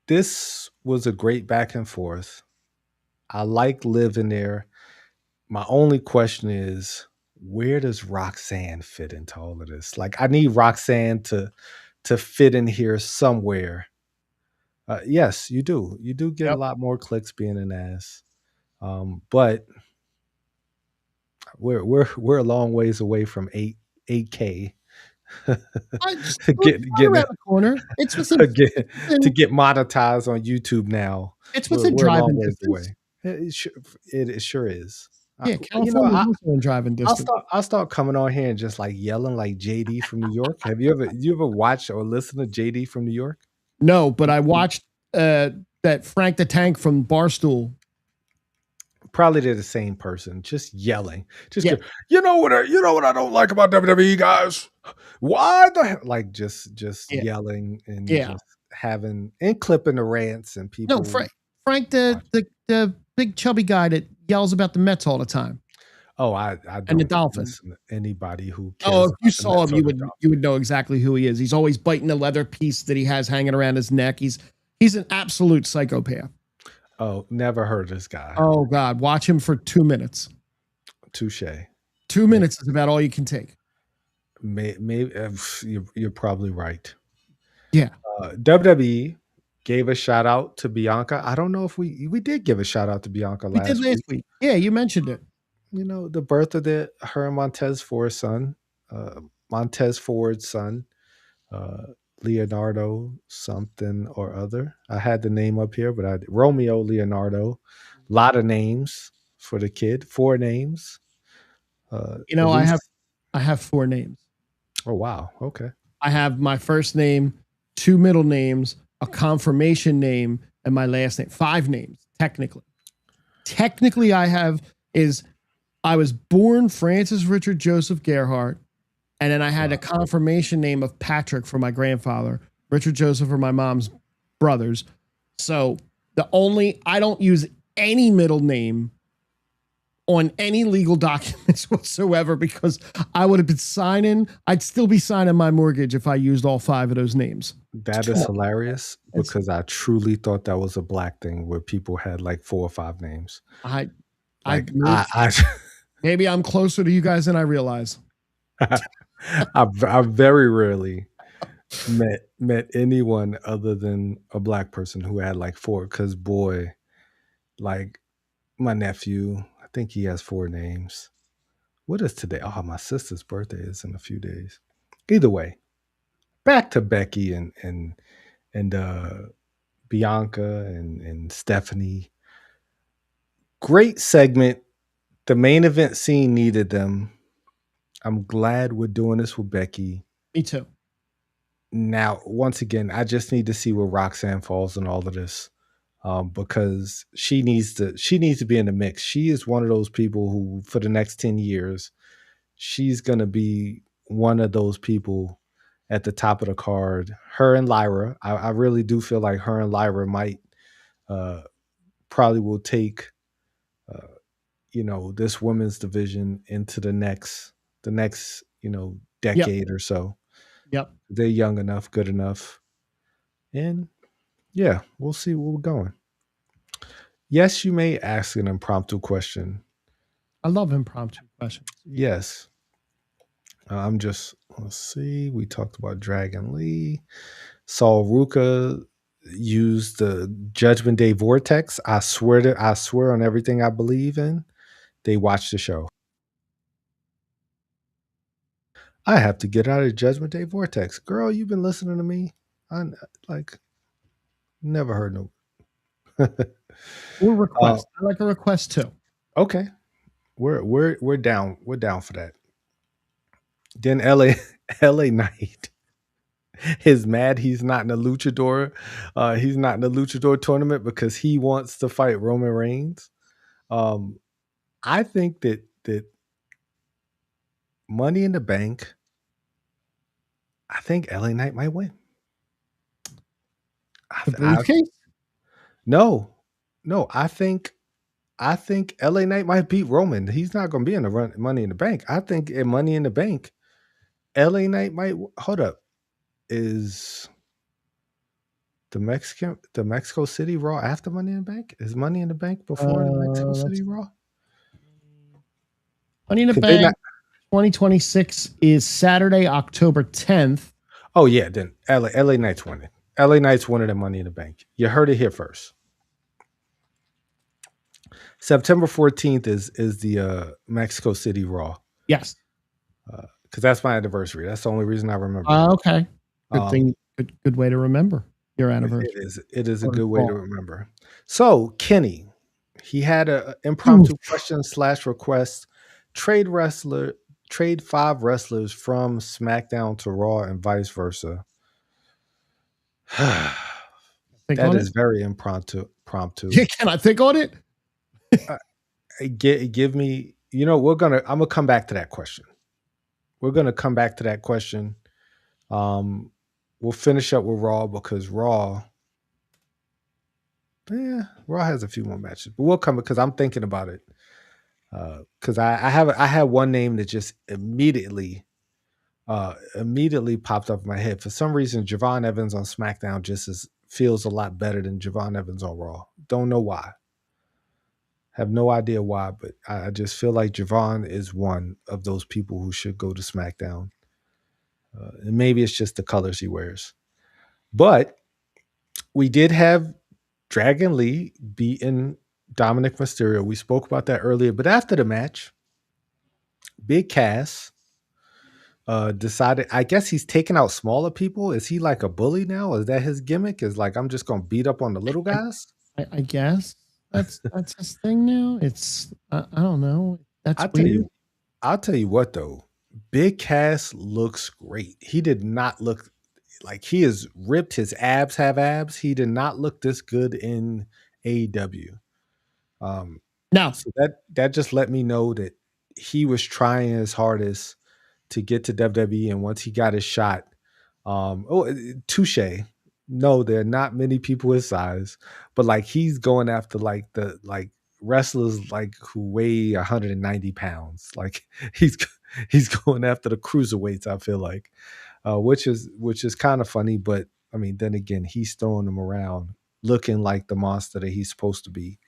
this was a great back and forth. I like Liv in there. My only question is, where does Roxanne fit into all of this? Like, I need Roxanne to fit in here somewhere. Yes, you do. You do get a lot more clicks being an ass, but we're a long ways away from 8K. Get around the corner. It's within, to get monetized on YouTube now. It's within driving distance. It sure is. Yeah, You know, California is also in driving distance. I'll start coming on here and just like yelling like JD from New York. Have you ever watched or listened to JD from New York? No, but I watched that Frank the Tank from Barstool. Probably they're the same person, just yelling. Just Yeah. you know what I don't like about WWE guys? Why the hell? Like just Yeah. yelling and Yeah. just having and clipping the rants and people. No, Frank the big chubby guy that yells about the Mets all the time. Oh, I And the don't Dolphins. listen to anybody who Oh, cares if you about the saw Mets him, or the Dolphins. you would know exactly who he is. He's always biting the leather piece that he has hanging around his neck. He's an absolute psychopath. Oh, never heard this guy. Oh God, watch him for 2 minutes. Touche. 2 minutes is about all you can take. Maybe you're probably right. Yeah. WWE gave a shout out to Bianca. I don't know if we did give a shout out to Bianca We did last week. Yeah, you mentioned it. You know, the birth of her and Montez Ford's son, uh, Leonardo something or other. I had the name up here, but Romeo Leonardo. A lot of names for the kid. 4 names. You know, I have 4 names. Oh wow. Okay. I have my first name, 2 middle names, a confirmation name, and my last name. 5 names, technically. Technically, I was born Francis Richard Joseph Gerhardt, and then I had a confirmation name of Patrick for my grandfather. Richard Joseph are my mom's brothers. So I don't use any middle name on any legal documents whatsoever, because I'd still be signing my mortgage if I used all 5 of those names. That is hilarious, because I truly thought that was a black thing where people had like 4 or 5 names. Maybe I'm closer to you guys than I realize. I very rarely met anyone other than a black person who had like 4, because boy, like my nephew, I think he has 4 names. What is today? Oh, my sister's birthday is in a few days. Either way, back to Becky and Bianca and Stephanie. Great segment. The main event scene needed them. I'm glad we're doing this with Becky. Me too. Now, once again, I just need to see where Roxanne falls in all of this, because she needs to be in the mix. She is one of those people who, for the next 10 years, she's gonna be one of those people at the top of the card. Her and Lyra, I really do feel like her and Lyra might probably will take this women's division into the next decade or so. Yep. They're young enough, good enough. And yeah, we'll see where we're going. Yes, you may ask an impromptu question. I love impromptu questions. Yes. Let's see. We talked about Dragon Lee. Saul Ruka used the Judgment Day Vortex. I swear on everything I believe in. They watched the show. I have to get out of Judgment Day Vortex. Girl, you've been listening to me. I never heard no. Or request. I like a request too. Okay. We're down. We're down for that. Then LA Knight is mad he's not in the luchador. He's not in the luchador tournament because he wants to fight Roman Reigns. I think that Money in the Bank, I think LA Knight might win. The briefcase? No. I think LA Knight might beat Roman. He's not going to be in the Money in the Bank. I think in Money in the Bank, LA Knight might hold up. Is the Mexico City Raw after Money in the Bank? Is Money in the Bank before the Mexico City Raw? Money in the Bank 2026 is Saturday, October 10th. Oh yeah, then LA Knight's winning. LA Knight's winning the Money in the Bank. You heard it here first. September 14th is the Mexico City Raw. Yes. Because that's my anniversary. That's the only reason I remember. Okay. Good thing. Good way to remember your anniversary. It is a good way to remember. So Kenny, He had a impromptu question / request. Trade wrestler, trade 5 wrestlers from SmackDown to Raw and vice versa. Think That on is it. very impromptu. Promptu. Yeah, can I think on it? Give me. I'm gonna come back to that question. We're gonna come back to that question. Um, we'll finish up with Raw because Raw has a few more matches, but we'll come because I'm thinking about it. Because I had one name that just immediately popped up in my head. For some reason, Javon Evans on SmackDown feels a lot better than Javon Evans on Raw. Don't know why. Have no idea why, but I just feel like Javon is one of those people who should go to SmackDown. And maybe it's just the colors he wears. But we did have Dragon Lee beating Dominic Mysterio. We spoke about that earlier, but after the match, Big Cass decided, I guess he's taking out smaller people. Is he like a bully now? Is that his gimmick? Is like, I'm just gonna beat up on the little guys? I guess that's his thing now. It's I don't know. That's I'll tell weird. you, I'll tell you what though. Big Cass looks great. He did not look like he is ripped. His abs have abs. He did not look this good in AEW. No, So that just let me know that he was trying his hardest to get to WWE, and once he got his shot, touche. No, there are not many people his size, but like he's going after like the wrestlers like who weigh 190 pounds. Like he's he's going after the cruiserweights. I feel like, which is kind of funny, but I mean, then again, he's throwing them around looking like the monster that he's supposed to be.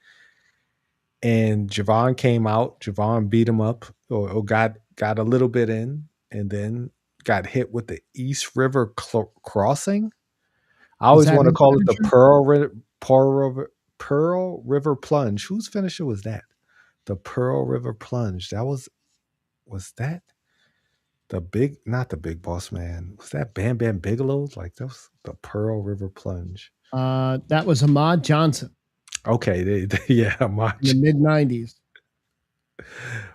And Javon came out. Javon beat him up, or got a little bit in, and then got hit with the East River crossing. I was always that want to his call it the finisher? Pearl River Plunge. Whose finisher was that? The Pearl River Plunge. Was that not the Big Boss Man? Was that Bam Bam Bigelow? Like that was the Pearl River Plunge. That was Ahmad Johnson Okay, yeah, in the mid '90s.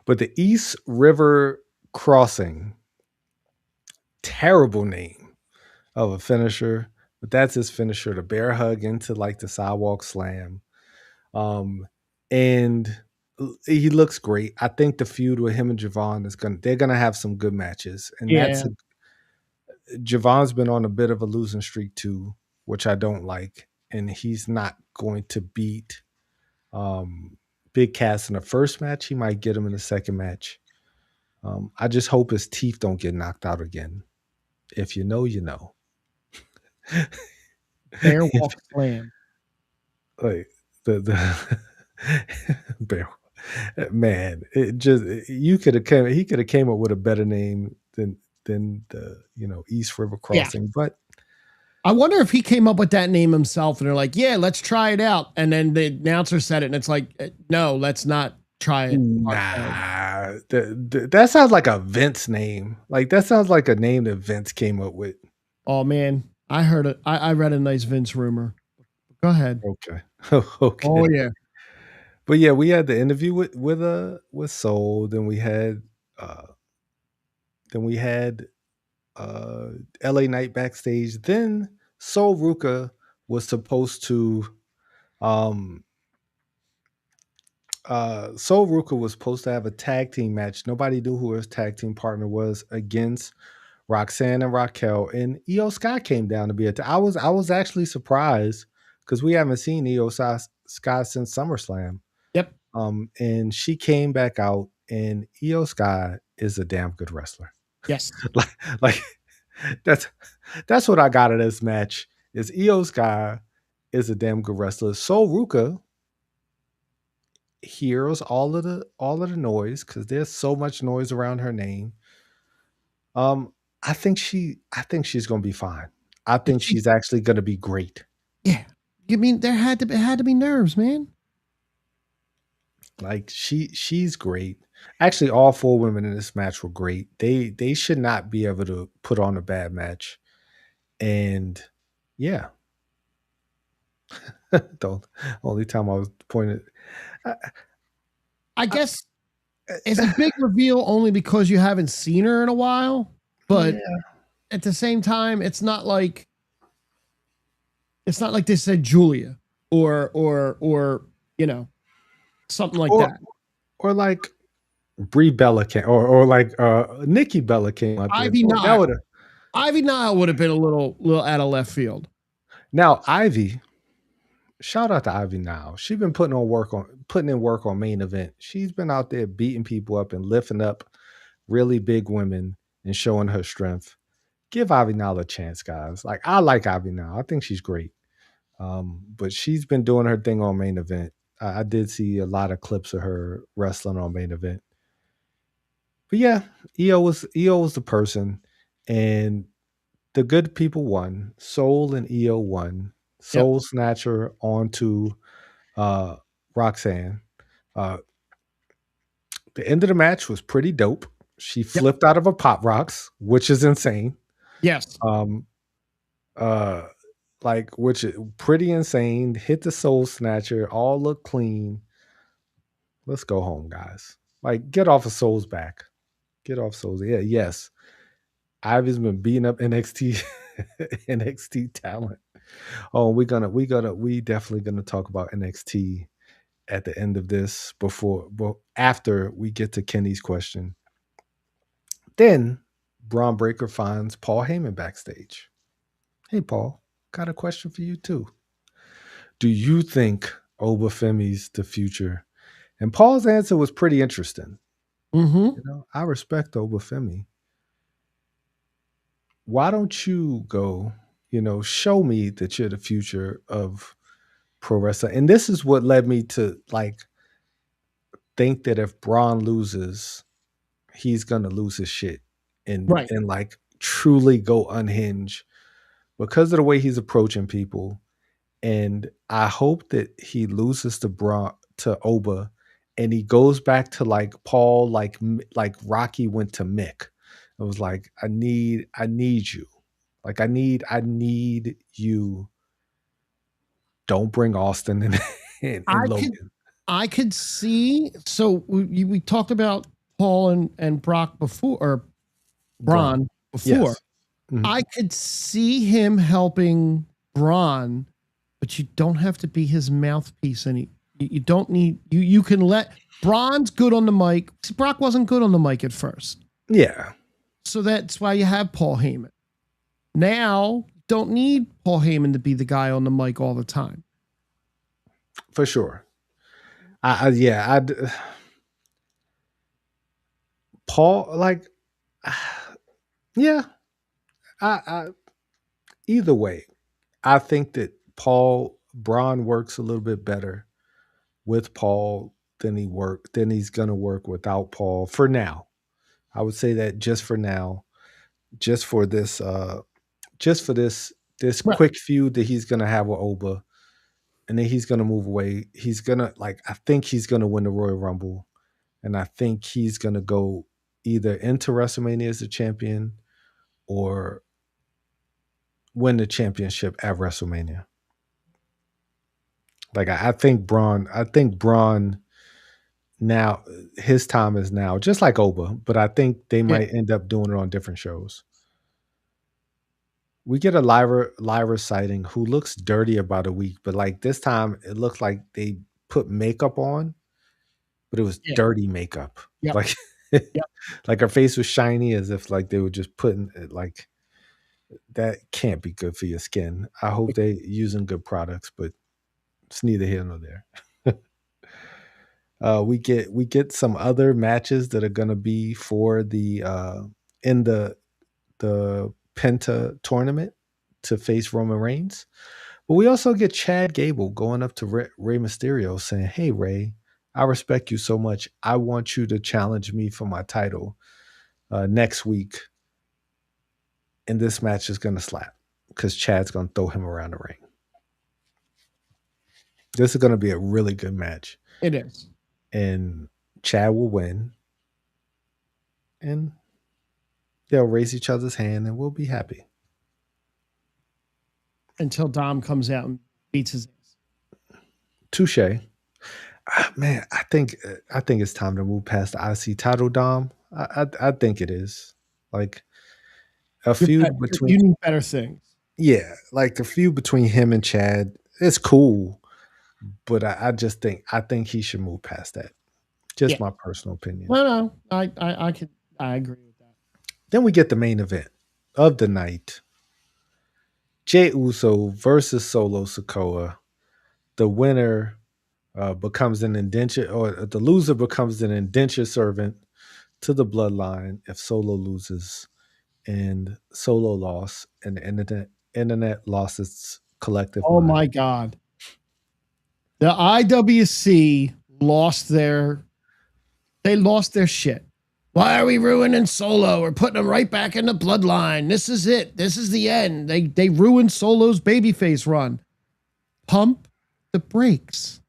but the East River Crossing, terrible name of a finisher, but that's his finisher, the bear hug into like the sidewalk slam. And he looks great. I think the feud with him and Javon they're gonna have some good matches. And Yeah, Javon's been on a bit of a losing streak too, which I don't like. And he's not going to beat Big Cass in the first match. He might get him in the second match. I just hope his teeth don't get knocked out again. If you know, you know. bear If, walk slam. like the bear, man, it just he could have came up with a better name than the East River Yeah, Crossing. But I wonder if he came up with that name himself, and they're like, "Yeah, let's try it out." And then the announcer said it, and it's like, "No, let's not try it." nah, that sounds like a Vince name. Like that sounds like a name that Vince came up with. Oh man, I heard it. I read a nice Vince rumor. Go ahead. Okay, okay. Oh yeah, But yeah, we had the interview with Soul. Uh then we had LA Knight backstage. Then Soul Ruka was supposed to um Soul Ruka was supposed to have a tag team match. Nobody knew who his tag team partner was against Roxanne and Raquel. And Io Sky came down to be I was actually surprised because we haven't seen Sky since SummerSlam. yep, And she came back out, and Io Sky is a damn good wrestler. yes, like that's what I got of this match. Is Io Sky is a damn good wrestler. Soul Ruka hears all of the noise because there's so much noise around her name. Um, I think she's gonna be fine. I think she, she's actually gonna be great. yeah. You mean it had to be nerves, man? Like she's great. Actually, all 4 women in this match were great. They should not be able to put on a bad match. And yeah, The only time I was pointed. I, I guess it's a big reveal only because you haven't seen her in a while, but yeah. at the same time, it's not like they said Julia or you know, something like Or that. or like Brie Bella came, or like Nikki Bella came out there. Ivy That Nile. would have. Ivy Nile would have been a little out of left field. Now Ivy, shout out to Ivy now. She's been putting in work on main event. She's been out there beating people up and lifting up really big women and showing her strength. Give Ivy now a chance, guys. Like I like Ivy now. I think she's great. But she's been doing her thing on main event. I did see a lot of clips of her wrestling on main event. But yeah, EO was the person, and the good people won. Soul and EO won. Yep. Soul Snatcher onto uh, Roxanne. Uh, the end of the match was pretty dope. She Yep. flipped out of a pop rocks, which is insane. Yes. Um, uh, like which is pretty insane. Hit the Soul Snatcher, all look clean. Let's go home, guys. Like get off of Soul's back. Get off Soul's. Yeah, yes. Ivy's been beating up NXT NXT talent. Oh, we definitely gonna talk about NXT at the end of this after we get to Kenny's question. Then Bron Breakker finds Paul Heyman backstage. Hey Paul, got a question for you too. Do you think Oba Femi's the future? And Paul's answer was pretty interesting. Mm-hmm. I respect Oba Femi. Why don't you go, show me that you're the future of pro wrestling? And this is what led me to like think that if Braun loses, he's gonna lose his shit and Right. and like truly go unhinged because of the way he's approaching people. And I hope that he loses to Oba, and he goes back to like Paul, like Rocky went to Mick. It was like I need you, like I need you. Don't bring Austin and I could Logan. I could see. So we talked about Paul and Brock before, or Braun, Braun before. yes. Mhm. I could see him helping Braun, but you don't have to be his mouthpiece. You don't need you. You can let Braun's good on the mic. See, Brock wasn't good on the mic at first, Yeah, so that's why you have Paul Heyman. Now, don't need Paul Heyman to be the guy on the mic all the time. for sure. Yeah, Paul, like, yeah, I either way, I think that Braun works a little bit better with Paul than he's gonna work without Paul for now. I would say that just for now, just for this this Right. quick feud that he's gonna have with Oba, and then he's gonna move away. He's gonna I think he's gonna win the Royal Rumble, and I think he's gonna go either into WrestleMania as the champion or win the championship at WrestleMania. Like I think Braun now his time is now, just like Oba, but I think they Yeah. might end up doing it on different shows. We get a Lyra sighting who looks dirty about a week, but like this time it looked like they put makeup on, but it was Yeah. dirty makeup. Yep. Like Yep. like her face was shiny as if like they were just putting it like that can't be good for your skin. I hope they using good products, but it's neither here nor there. We get some other matches that are gonna be for the in the Penta tournament to face Roman Reigns. But we also get Chad Gable going up to Rey Mysterio saying, "Hey Ray, I respect you so much. I want you to challenge me for my title next week, and this match is gonna slap because Chad's gonna throw him around the ring. This is gonna be a really good match, It is. and Chad will win, and they'll raise each other's hand, and we'll be happy." Until Dom comes out and beats his ass. touche. Man, I think it's time to move past the IC title, Dom. I think it is. Like a feud between, You need better things. yeah, like the feud between him and Chad. It's cool, but I think he should move past that. Just Yeah. my personal opinion. No, I agree with that. Then we get the main event of the night. Jey Uso versus Solo Sikoa. The winner becomes an indenture, or the loser becomes an indenture servant to the Bloodline if Solo loses, and Solo lost, and the internet lost its collective Oh mind. my God. The IWC lost their shit. Why are we ruining Solo? We're putting him right back in the Bloodline. This is it. This is the end. They ruined Solo's babyface run. Pump the brakes.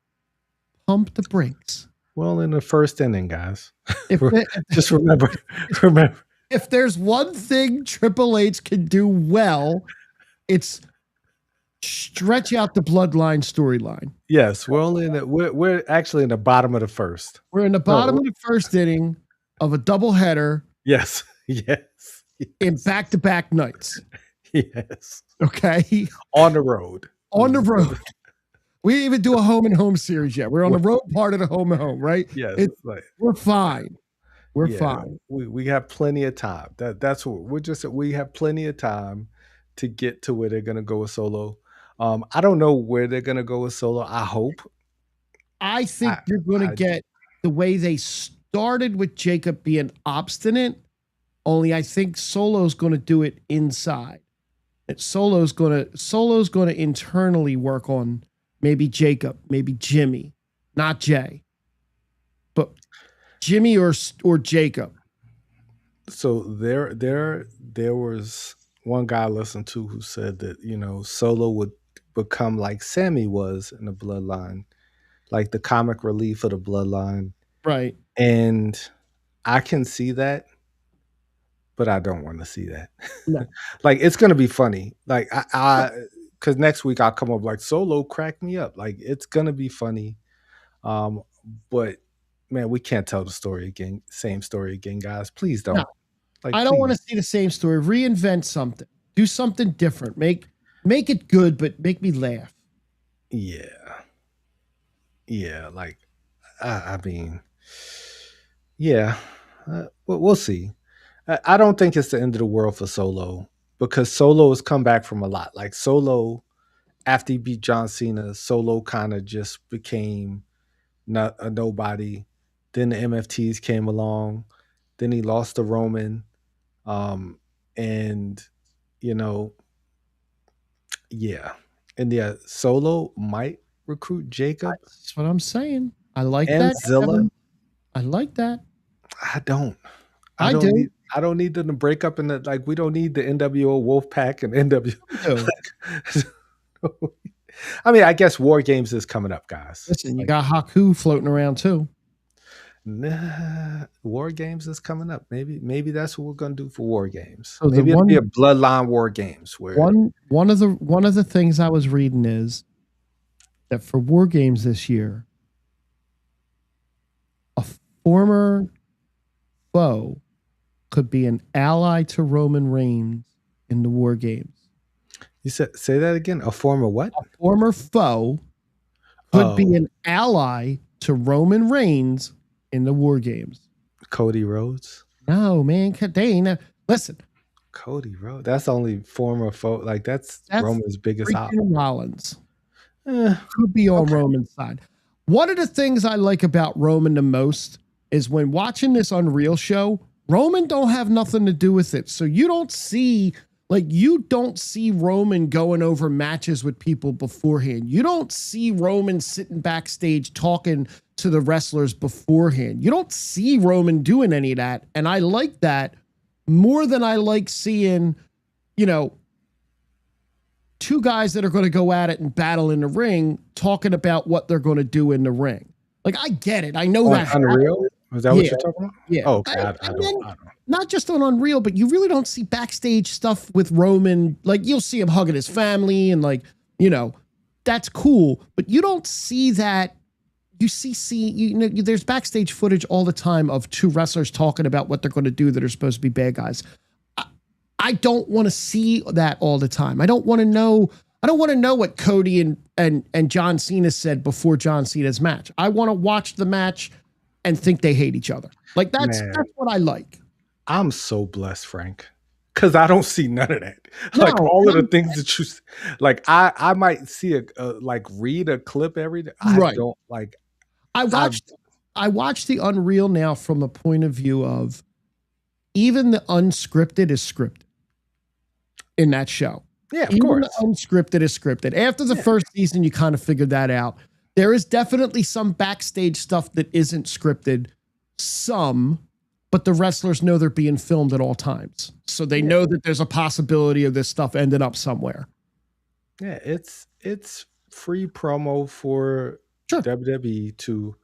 Pump the brakes. Well, in the first inning, guys. If Just remember. if there's one thing Triple H can do well, it's stretch out the Bloodline storyline. Yes, we're actually in the bottom of the first. We're in the bottom of the first inning of a doubleheader. Yes. Yes. In back-to-back nights. Yes. Okay. On the road. On the road. We didn't even do a home and home series yet. We're on the road part of the home and home, right? Yes. We're fine. We're fine. We have plenty of time. That's what we have plenty of time to get to where they're gonna go with Solo. I don't know where they're gonna go with Solo. I hope. I think you're gonna get the way they started with Jacob being obstinate, only I think Solo's gonna do it inside. Solo's gonna internally work on maybe Jacob, maybe Jimmy, not Jay, but Jimmy or Jacob. So there was one guy I listened to who said that, you know, Solo would become like Sammy was in the Bloodline, like the comic relief of the Bloodline. Right. And I can see that, but I don't want to see that. No. Like, it's going to be funny. Like, because next week I'll come up like Solo cracked me up. Like, it's going to be funny. But man, we can't tell the story again. Same story again, guys. Please don't. No. Like, I don't want to see the same story. Reinvent something. Do something different. Make it good, but make me laugh. Yeah. Yeah. Like, I mean, yeah. We'll see. I don't think it's the end of the world for Solo, because Solo has come back from a lot. Like, Solo, after he beat John Cena, Solo kind of just became not a nobody. Then the MFTs came along. Then he lost to Roman. And, you know, yeah. And yeah, Solo might recruit Jacob. That's what I'm saying. I like and that. Zilla. Kevin. I like that. I don't. I do. I don't need them to break up in the, like, we don't need the NWO Wolfpack and NWO. I mean, I guess War Games is coming up, guys. Listen, you got Haku floating around too. Nah, War Games is coming up. Maybe that's what we're gonna do for War Games. So maybe it'll be a Bloodline War Games. Where one of the things I was reading is that for War Games this year, a former foe could be an ally to Roman Reigns in the War Games. You say that again? A former what? A former foe could be an ally to Roman Reigns in the War Games. Cody Rhodes? No, man. Listen. Cody Rhodes. That's the only former foe. Like, that's Roman's biggest option. Rollins. Could be on Roman's side. One of the things I like about Roman the most is when watching this Unreal show, Roman don't have nothing to do with it. So you don't see Roman going over matches with people beforehand. You don't see Roman sitting backstage talking to the wrestlers beforehand. You don't see Roman doing any of that. And I like that more than I like seeing, you know, two guys that are going to go at it and battle in the ring talking about what they're going to do in the ring. Like, I get it. I know that. Unreal? Is that what you're talking about? Yeah. Oh, God, I don't. Not just on Unreal, but you really don't see backstage stuff with Roman. Like, you'll see him hugging his family and, like, you know, that's cool, but you don't see that. There's backstage footage all the time of two wrestlers talking about what they're going to do that are supposed to be bad guys. I don't want to see that all the time. I don't want to know what Cody and John Cena said before John Cena's match. I want to watch the match and think they hate each other. Like that's what I like. I'm so blessed, Frank, because I don't see none of that. Like all of the things that you like, I might see read a clip every day. I don't like. I watch the Unreal now from a point of view of even the unscripted is scripted in that show. Yeah, of course. The unscripted is scripted. After the first season, you kind of figured that out. There is definitely some backstage stuff that isn't scripted. But the wrestlers know they're being filmed at all times. So they know that there's a possibility of this stuff ending up somewhere. Yeah, it's free promo for WWE to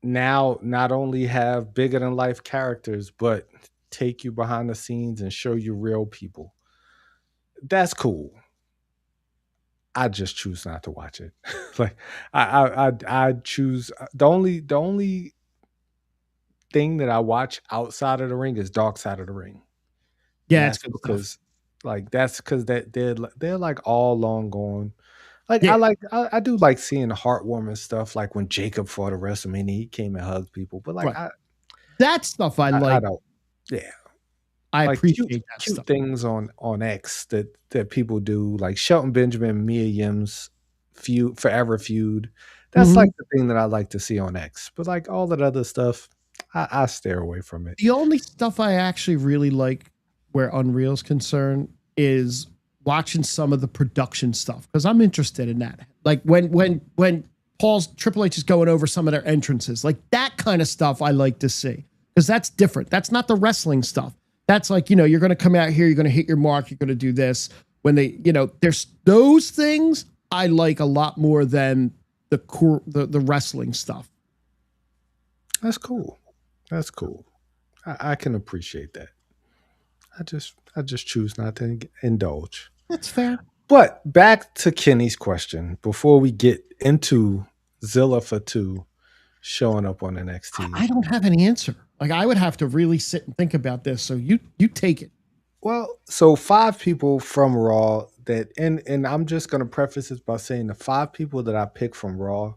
now not only have bigger than life characters, but take you behind the scenes and show you real people. That's cool. I just choose not to watch it. Like I choose the only thing that I watch outside of the ring is Dark Side of the Ring. Yeah, that's because they're like all long gone. Like I do like seeing the heartwarming stuff, like when Jacob fought at WrestleMania, he came and hugged people. But like that stuff I like. I don't. Yeah, I like appreciate cute stuff. Things on X that people do, like Shelton Benjamin, and Mia Yim's forever feud. That's like the thing that I like to see on X. But like all that other stuff, I steer away from it. The only stuff I actually really like where Unreal's concerned is watching some of the production stuff, because I'm interested in that. Like when Triple H is going over some of their entrances, like that kind of stuff I like to see, because that's different. That's not the wrestling stuff. That's like, you're going to come out here, you're going to hit your mark, you're going to do this. When they, there's those things I like a lot more than the wrestling stuff. That's cool. That's cool. I can appreciate that. I just choose not to indulge. That's fair. But back to Kenny's question before we get into Zilla for 2 showing up on NXT. I don't have an answer. Like I would have to really sit and think about this. So you take it. Well, so 5 people from Raw that, and I'm just going to preface this by saying the 5 people that I picked from Raw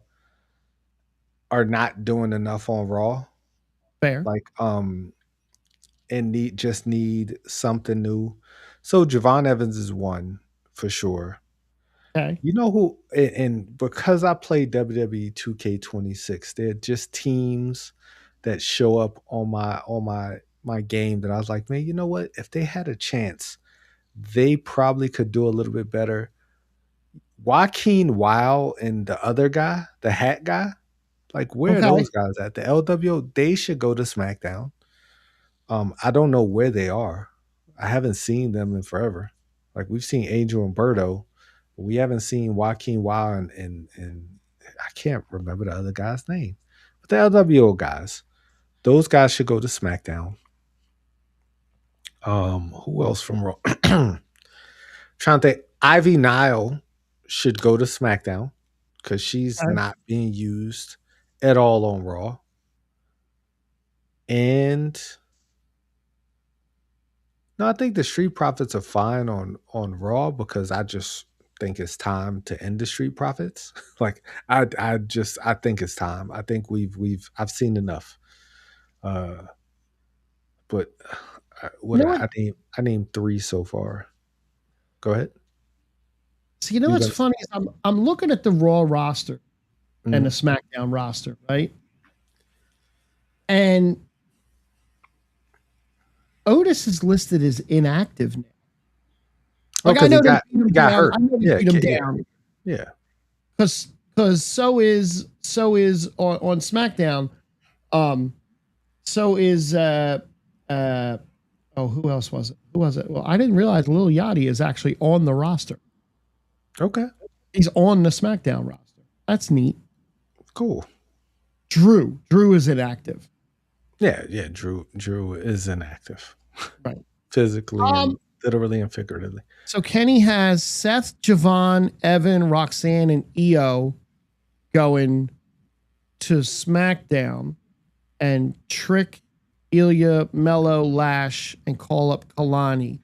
are not doing enough on Raw. Fair. Like, and need something new. So Javon Evans is one for sure. Okay. You know who? And because I play WWE 2K26, they're just teams that show up on my game that I was like, man, you know what? If they had a chance, they probably could do a little bit better. Joaquin Wild and the other guy, the hat guy, like where are those guys at? The LWO, they should go to SmackDown. I don't know where they are. I haven't seen them in forever. Like we've seen Angel and Berto, but we haven't seen Joaquin Wild and I can't remember the other guy's name. But the LWO guys, those guys should go to SmackDown. Who else from Raw? Trying to think. Ivy Nile should go to SmackDown because she's not being used at all on Raw. And no, I think the Street Profits are fine on Raw because I just think it's time to end the Street Profits. Like I think it's time. I think I've seen enough. But I named 3 so far. Go ahead. So what's funny is I'm looking at the Raw roster and the SmackDown roster, right? And Otis is listed as inactive now. Like I know he got hurt. I know they beat him down. Yeah. Because so is on SmackDown. So is who else was it? Who was it? Well, I didn't realize Lil Yachty is actually on the roster. Okay. He's on the SmackDown roster. That's neat. Cool. Drew is inactive. Yeah, Drew is inactive. Right. Physically literally and figuratively. So Kenny has Seth, Javon, Evan, Roxanne, and Io going to SmackDown, and Trick, Ilya, Mello, Lash, and call up Kalani.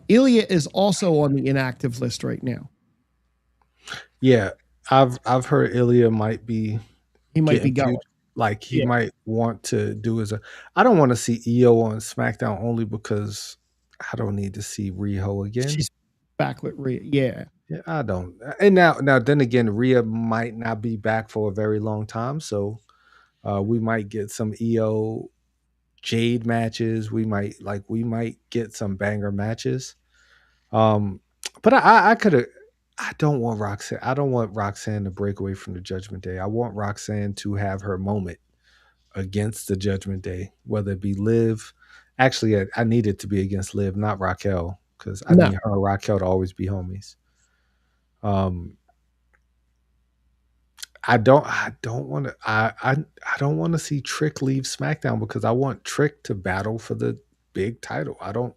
Ilya is also on the inactive list right now. Yeah, I've heard Ilya might be He might be getting going. feud. Like he Yeah. might want to do as a. I don't want to see EO on SmackDown only because I don't need to see Riho again. She's back with Rhea. Yeah. Yeah, I don't. And now then again, Rhea might not be back for a very long time, so we might get some EO Jade matches. We might get some banger matches. But I could have. I don't want Roxanne. I don't want Roxanne to break away from the Judgment Day. I want Roxanne to have her moment against the Judgment Day, whether it be Liv. Actually, I need it to be against Liv, not Raquel, because I need her and Raquel to always be homies. I don't want to. I don't want to see Trick leave SmackDown because I want Trick to battle for the big title. I don't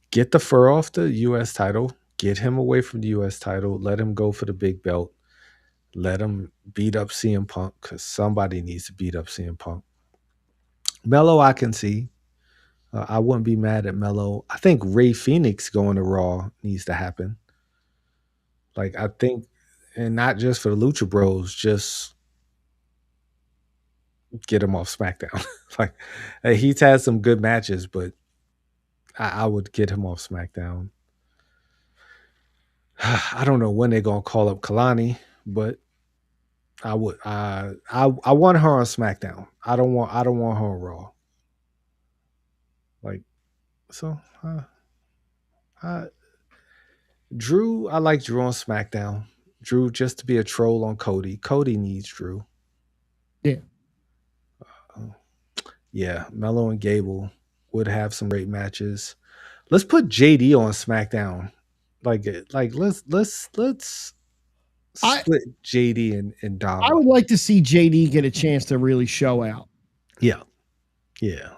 get the fur off the U.S. title. Get him away from the U.S. title. Let him go for the big belt. Let him beat up CM Punk because somebody needs to beat up CM Punk. Mello, I can see. I wouldn't be mad at Mello. I think Ray Phoenix going to Raw needs to happen. Like, I think, and not just for the Lucha Bros, just get him off SmackDown. Like, he's had some good matches, but I would get him off SmackDown. I don't know when they're gonna call up Kalani, but I would. I want her on SmackDown. I don't want her on Raw. Like so. Drew, I like Drew on SmackDown. Drew just to be a troll on Cody. Cody needs Drew. Yeah. Yeah, Mello and Gable would have some great matches. Let's put JD on SmackDown. Like let's split JD and Dom. I would like to see JD get a chance to really show out. Yeah. Yeah.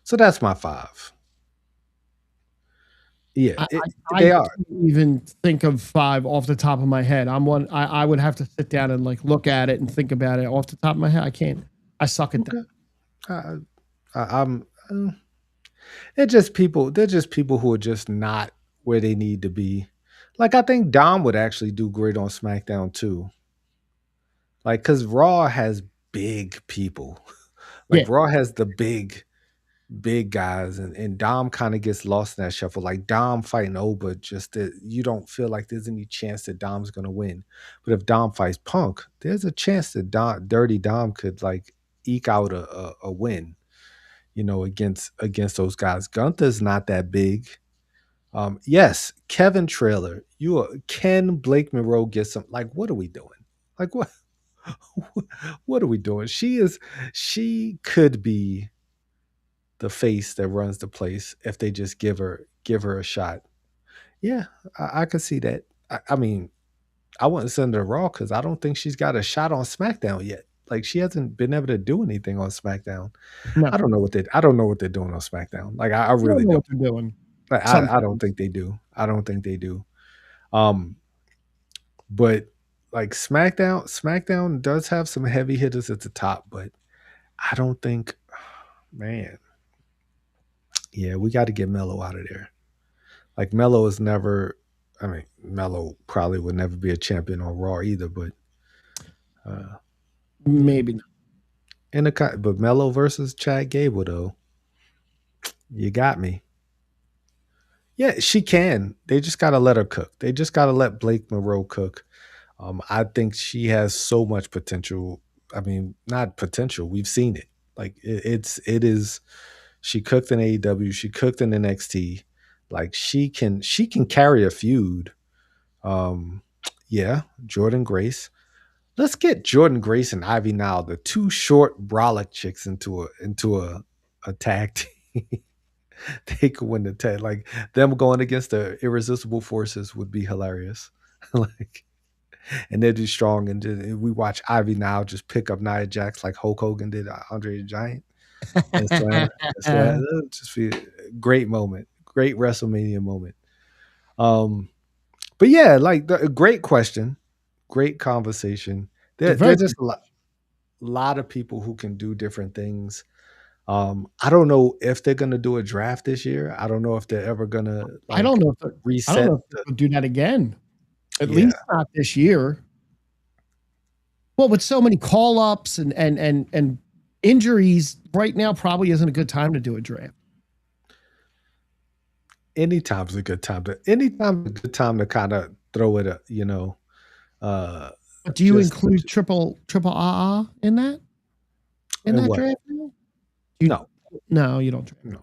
So that's my 5. Yeah, they are. Can't even think of 5 off the top of my head. I would have to sit down and like look at it and think about it off the top of my head. I can't. I suck at that. I'm. They're just people. They're just people who are just not where they need to be. Like I think Dom would actually do great on SmackDown too. Like because Raw has big people. Like Raw has the big guys, and Dom kind of gets lost in that shuffle. Like Dom fighting Oba, just that you don't feel like there's any chance that Dom's gonna win. But if Dom fights Punk, there's a chance that Dirty Dom could like eke out a win, against those guys. Gunther's not that big. Yes, Kevin Trailer, can Blake Monroe get some? Like, what are we doing? Like what? What are we doing? She could be the face that runs the place if they just give her a shot. Yeah, I could see that. I mean, I wouldn't send her to Raw because I don't think she's got a shot on SmackDown yet. Like she hasn't been able to do anything on SmackDown. No. I don't know what they're doing on SmackDown. Like I really don't. What they're doing. I don't think they do. I don't think they do. But like SmackDown does have some heavy hitters at the top, but I don't think, man. Yeah, we got to get Mello out of there. Like Mello is never. I mean, Mello probably would never be a champion on Raw either, but maybe not. But Mello versus Chad Gable though, you got me. Yeah, she can. They just gotta let her cook. They just gotta let Blake Monroe cook. I think she has so much potential. I mean, not potential. We've seen it. Like it is. She cooked in AEW. She cooked in NXT. Like she can carry a feud. Yeah, Jordan Grace. Let's get Jordan Grace and Ivy Nile, the two short brolic chicks, into a tag team. They could win the tag. Like them going against the irresistible forces would be hilarious. Like, and they'd be strong. And we watch Ivy Nile just pick up Nia Jax like Hulk Hogan did Andre the Giant. And slam. It would just be a great moment. great WrestleMania moment. But yeah, like a great question, great conversation. There's just a lot of people who can do different things. I don't know if they're gonna do a draft this year. I don't know if they're ever gonna I don't know if reset. they'll do that again. At least not this year. Well, with so many call-ups and injuries right now, probably isn't a good time to do a draft. Anytime's a good time to kind of throw it, But do you include triple in that? In that draft? No, you don't draft. No.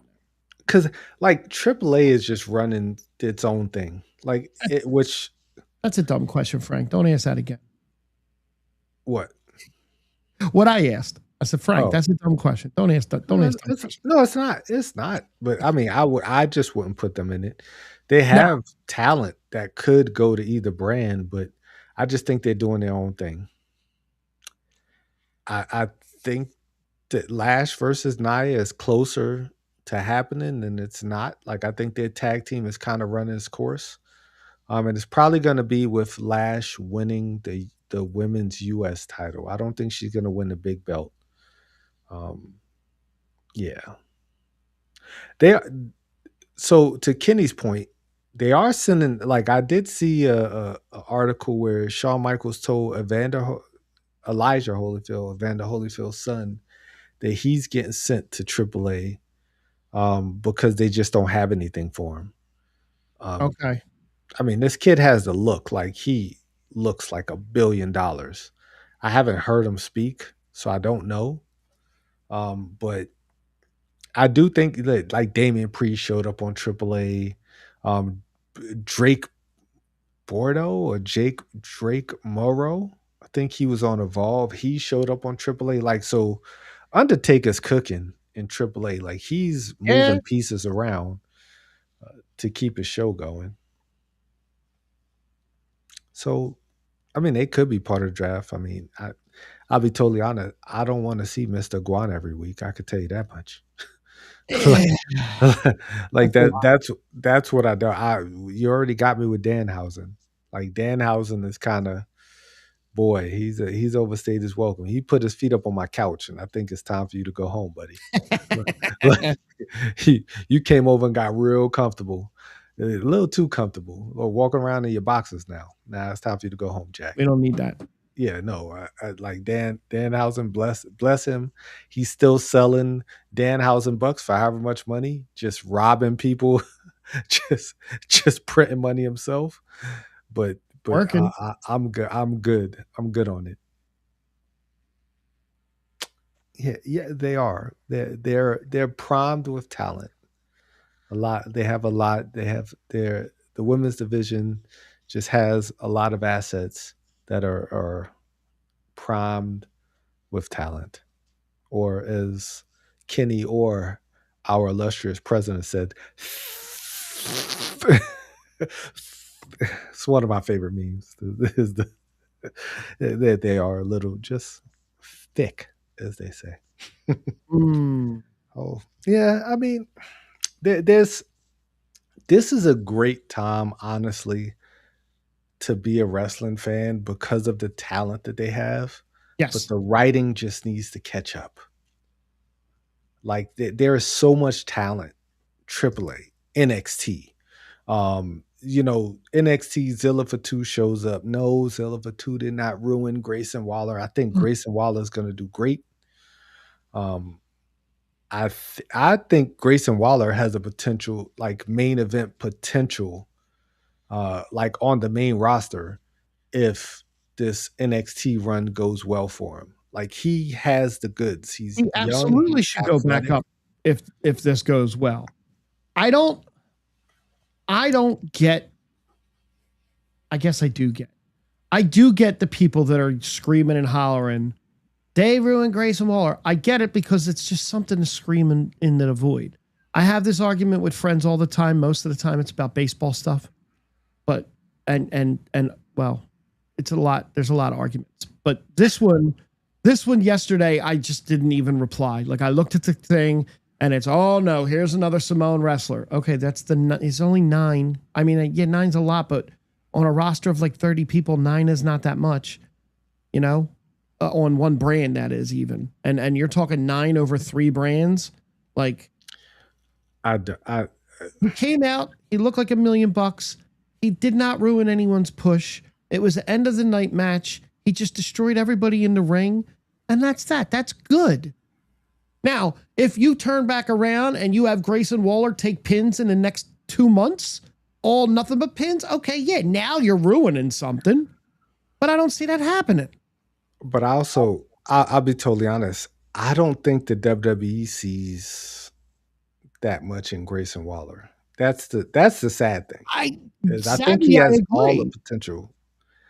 Because like AAA is just running its own thing. Like that's a dumb question, Frank. Don't ask that again. What? What I asked. I said, Frank, that's a dumb question. Don't ask that. Don't ask that. No, it's not. It's not. But I mean, I just wouldn't put them in it. They have talent that could go to either brand, but I just think they're doing their own thing. I think that Lash versus Nia is closer to happening than it's not. Like, I think their tag team is kind of running its course. And it's probably going to be with Lash winning the women's U.S. title. I don't think she's going to win the big belt. Yeah. So to Kenny's point, they are sending, like, I did see a article where Shawn Michaels told Elijah Holyfield, Evander Holyfield's son, that he's getting sent to AAA because they just don't have anything for him. Okay. I mean, this kid has the look, like he looks like $1 billion. I haven't heard him speak, so I don't know. But I do think that, like, Damian Priest showed up on AAA. Drake Morrow, I think he was on Evolve. He showed up on AAA. Like, so Undertaker's cooking in AAA. Like, he's moving pieces around to keep his show going. So, I mean, they could be part of the draft. I mean, I'll be totally honest. I don't want to see Mr. Guan every week. I could tell you that much. like that's what I do. You already got me with Danhausen. Like, Danhausen is kind of, boy, he's overstayed his welcome. He put his feet up on my couch, and I think it's time for you to go home, buddy. You came over and got real comfortable. A little too comfortable. Or walking around in your boxes now. Now it's time for you to go home, Jack. We don't need that. Yeah, no. I like Danhausen, bless him. He's still selling Danhausen bucks for however much money, just robbing people, just printing money himself. But working. I'm good. I'm good on it. Yeah, they are. They're primed with talent. They have a lot. The women's division just has a lot of assets that are primed with talent. Or as Kenny or our illustrious president said, it's one of my favorite memes. They are a little just thick, as they say. Oh, yeah. I mean, this is a great time, honestly, to be a wrestling fan because of the talent that they have. Yes. But the writing just needs to catch up. Like, there is so much talent. AAA, NXT. NXT Zilla Fatu shows up. No, Zilla Fatu did not ruin Grayson Waller. I think Grayson Waller is going to do great. I think Grayson Waller has a potential, like, main event potential, like, on the main roster if this NXT run goes well for him. Like, he has the goods. He absolutely should go back up if this goes well. I don't get. I guess I do get. I do get the people that are screaming and hollering, they ruined Grayson Waller. I get it because it's just something to scream in the void. I have this argument with friends all the time. Most of the time, it's about baseball stuff, but and well, it's a lot. There's a lot of arguments, but this one yesterday, I just didn't even reply. Like, I looked at the thing. And it's, oh no, here's another Samoan wrestler. Okay, it's only 9. I mean, yeah, 9's a lot, but on a roster of like 30 people, 9 is not that much, you know, on one brand, that is even. And you're talking 9 over 3 brands. Like, he came out, he looked like $1 million. He did not ruin anyone's push. It was the end of the night match. He just destroyed everybody in the ring. And that's that. That's good. Now, if you turn back around and you have Grayson Waller take pins in the next 2 months, all nothing but pins, okay, yeah, now you're ruining something. But I don't see that happening. But I'll be totally honest. I don't think the WWE sees that much in Grayson Waller. That's the sad thing. I think he has all the potential.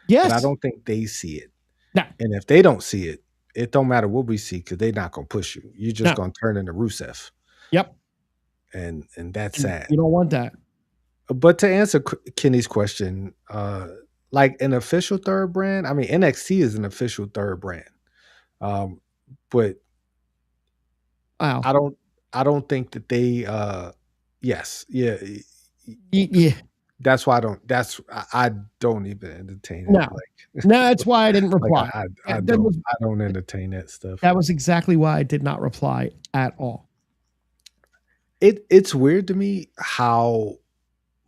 Yes. But I don't think they see it. No. And if they don't see it, it don't matter what we see because they're not going to push you. You're just going to turn into Rusev. Yep. And that's sad. You don't want that. But to answer Kenny's question, like an official third brand, I mean, NXT is an official third brand. But wow. I don't think that they yes. Yeah. That's why I don't even entertain it. No, no, that's why I didn't reply. I don't entertain that stuff. That was exactly why I did not reply at all. It's weird to me how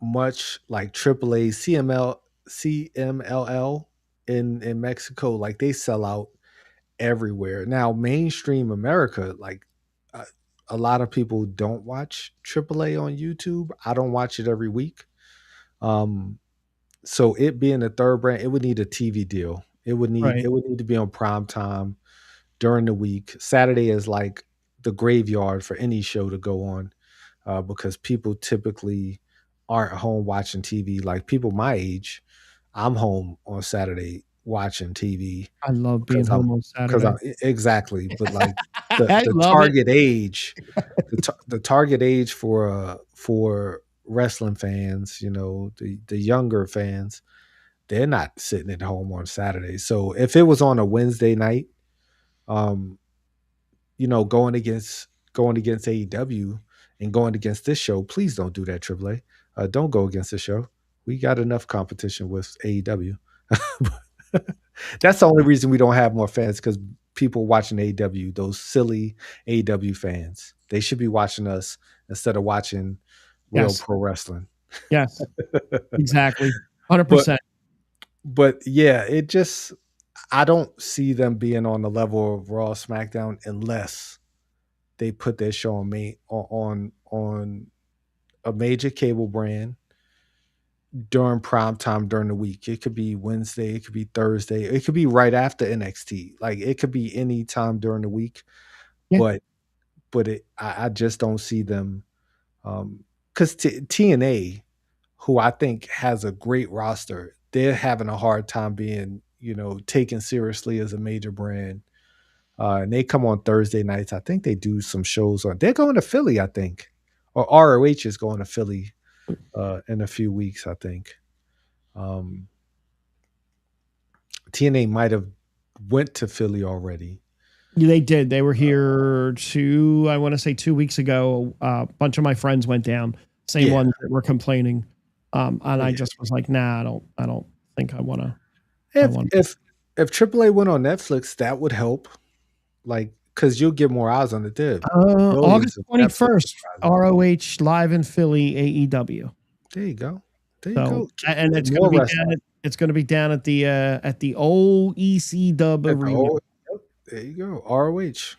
much like AAA, CMLL in Mexico, like they sell out everywhere. Now, mainstream America, like a lot of people don't watch AAA on YouTube. I don't watch it every week. So it being a third brand, it would need a TV deal. It would need to be on prime time during the week. Saturday is like the graveyard for any show to go on because people typically aren't home watching TV. Like people my age, I'm home on Saturday watching TV. I love being home on Saturday. Exactly, but like the target age, the target age for wrestling fans, you know, the younger fans, they're not sitting at home on Saturday. So if it was on a Wednesday night, you know, going against AEW and going against this show, please don't do that, AAA. Don't go against the show. We got enough competition with AEW. That's the only reason we don't have more fans, because people watching AEW, those silly AEW fans, they should be watching us instead of watching real pro wrestling. Yes, exactly. 100%. But yeah, it just, I don't see them being on the level of Raw, SmackDown unless they put their show on a major cable brand during prime time during the week. It could be Wednesday, it could be Thursday, it could be right after NXT. Like it could be any time during the week. Yeah. But I just don't see them because TNA, who I think has a great roster, they're having a hard time being, you know, taken seriously as a major brand. And they come on Thursday nights. I think they do some shows they're going to Philly, I think. Or ROH is going to Philly in a few weeks, I think. TNA might have went to Philly already. They did. They were here 2 weeks ago. A bunch of my friends went down. Same ones that were complaining. And I just was like, nah, I don't think I want to. If AAA went on Netflix, that would help. Like, because you'll get more eyes on it there. August 21st, ROH live in Philly, AEW. There you go. And it's going to be down at the old EC Dub Arena. There you go. ROH.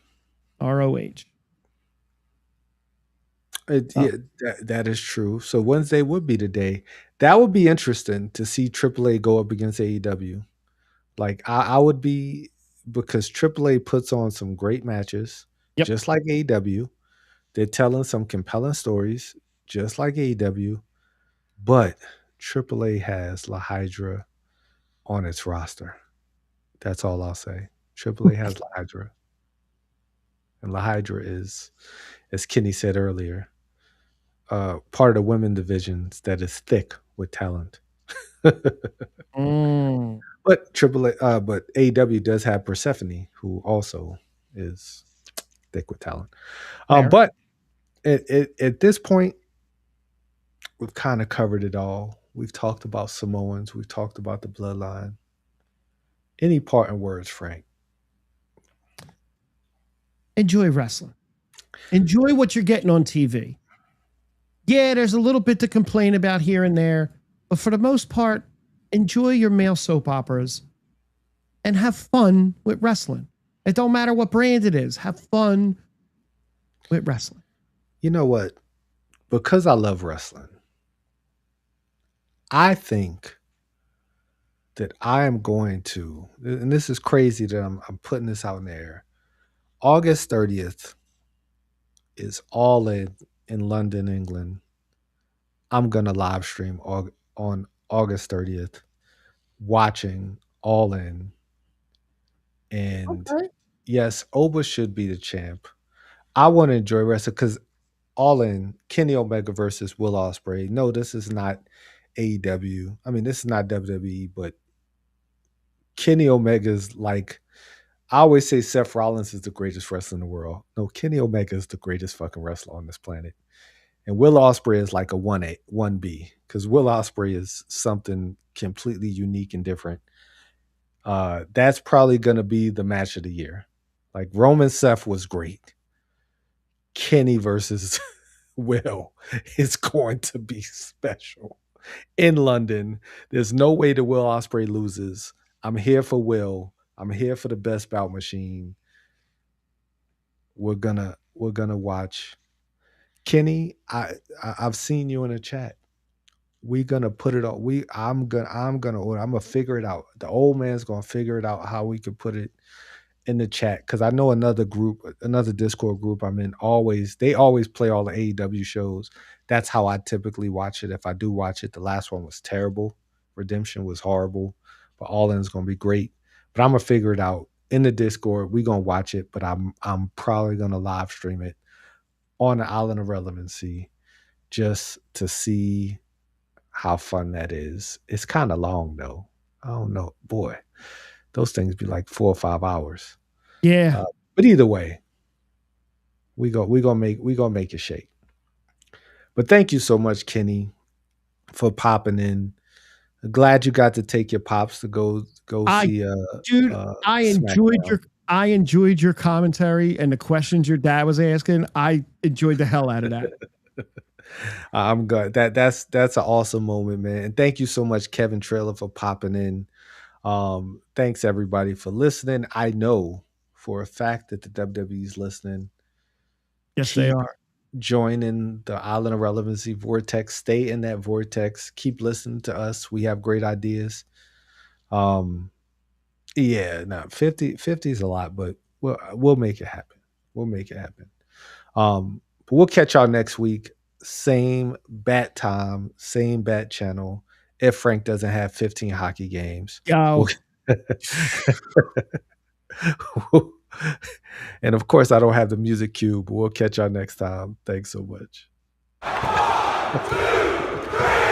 That is true. So Wednesday would be the day. That would be interesting to see AAA go up against AEW. Like I would be, because AAA puts on some great matches, just like AEW. They're telling some compelling stories, just like AEW. But AAA has La Hydra on its roster. That's all I'll say. AAA has La Hydra. And La Hydra is, as Kenny said earlier, part of the women divisions that is thick with talent. But AAA, but AEW does have Persephone, who also is thick with talent. But At this point, we've kind of covered it all. We've talked about Samoans. We've talked about the bloodline. Any parting words, Frank? Enjoy wrestling. Enjoy what you're getting on TV. Yeah, there's a little bit to complain about here and there, but for the most part, enjoy your male soap operas and have fun with wrestling. It don't matter what brand it is. Have fun with wrestling. You know what? Because I love wrestling, I think that I am going to, and this is crazy that I'm putting this out in the air. August 30th is All in London, England. I'm going to live stream on August 30th, watching All In. And Okay. yes, Oba should be the champ. I want to enjoy wrestling because All In, Kenny Omega versus Will Ospreay. No, this is not AEW. I mean, this is not WWE, but Kenny Omega's like, I always say Seth Rollins is the greatest wrestler in the world. No, Kenny Omega is the greatest fucking wrestler on this planet. And Will Ospreay is like a 1A, 1B, because Will Ospreay is something completely unique and different. That's probably gonna be the match of the year. Like Roman Seth was great. Kenny versus Will is going to be special in London. There's no way that Will Ospreay loses. I'm here for Will. I'm here for the best bout machine. We're gonna watch. Kenny, I've seen you in the chat. We gonna put it on. I'm gonna figure it out. The old man's gonna figure it out how we could put it in the chat because I know another group, another Discord group I'm in. They always play all the AEW shows. That's how I typically watch it. If I do watch it, the last one was terrible. Redemption was horrible, but All In is gonna be great. But I'm gonna figure it out in the Discord. We gonna watch it, but I'm probably gonna live stream it on the Island of Relevancy just to see how fun that is. It's kind of long though. I don't know, boy. Those things be like 4 or 5 hours. Yeah. But either way, we gonna make it shake. But thank you so much, Kenny, for popping in. Glad you got to take your pops to go see Dude, SmackDown. I enjoyed your commentary and the questions your dad was asking. I enjoyed the hell out of that. I'm good. That's an awesome moment, man. And thank you so much, Kevin Trailer, for popping in. Thanks everybody for listening. I know for a fact that the WWE is listening. Yes, they are. Joining the Island of Relevancy vortex. Stay in that vortex. Keep listening to us. We have great ideas. Yeah, no, 50 is a lot, but we'll make it happen. We'll make it happen. But we'll catch y'all next week. Same bat time, same bat channel. If Frank doesn't have 15 hockey games. Yo. And of course, I don't have the music cue, but we'll catch y'all next time. Thanks so much. 1, 2, 3.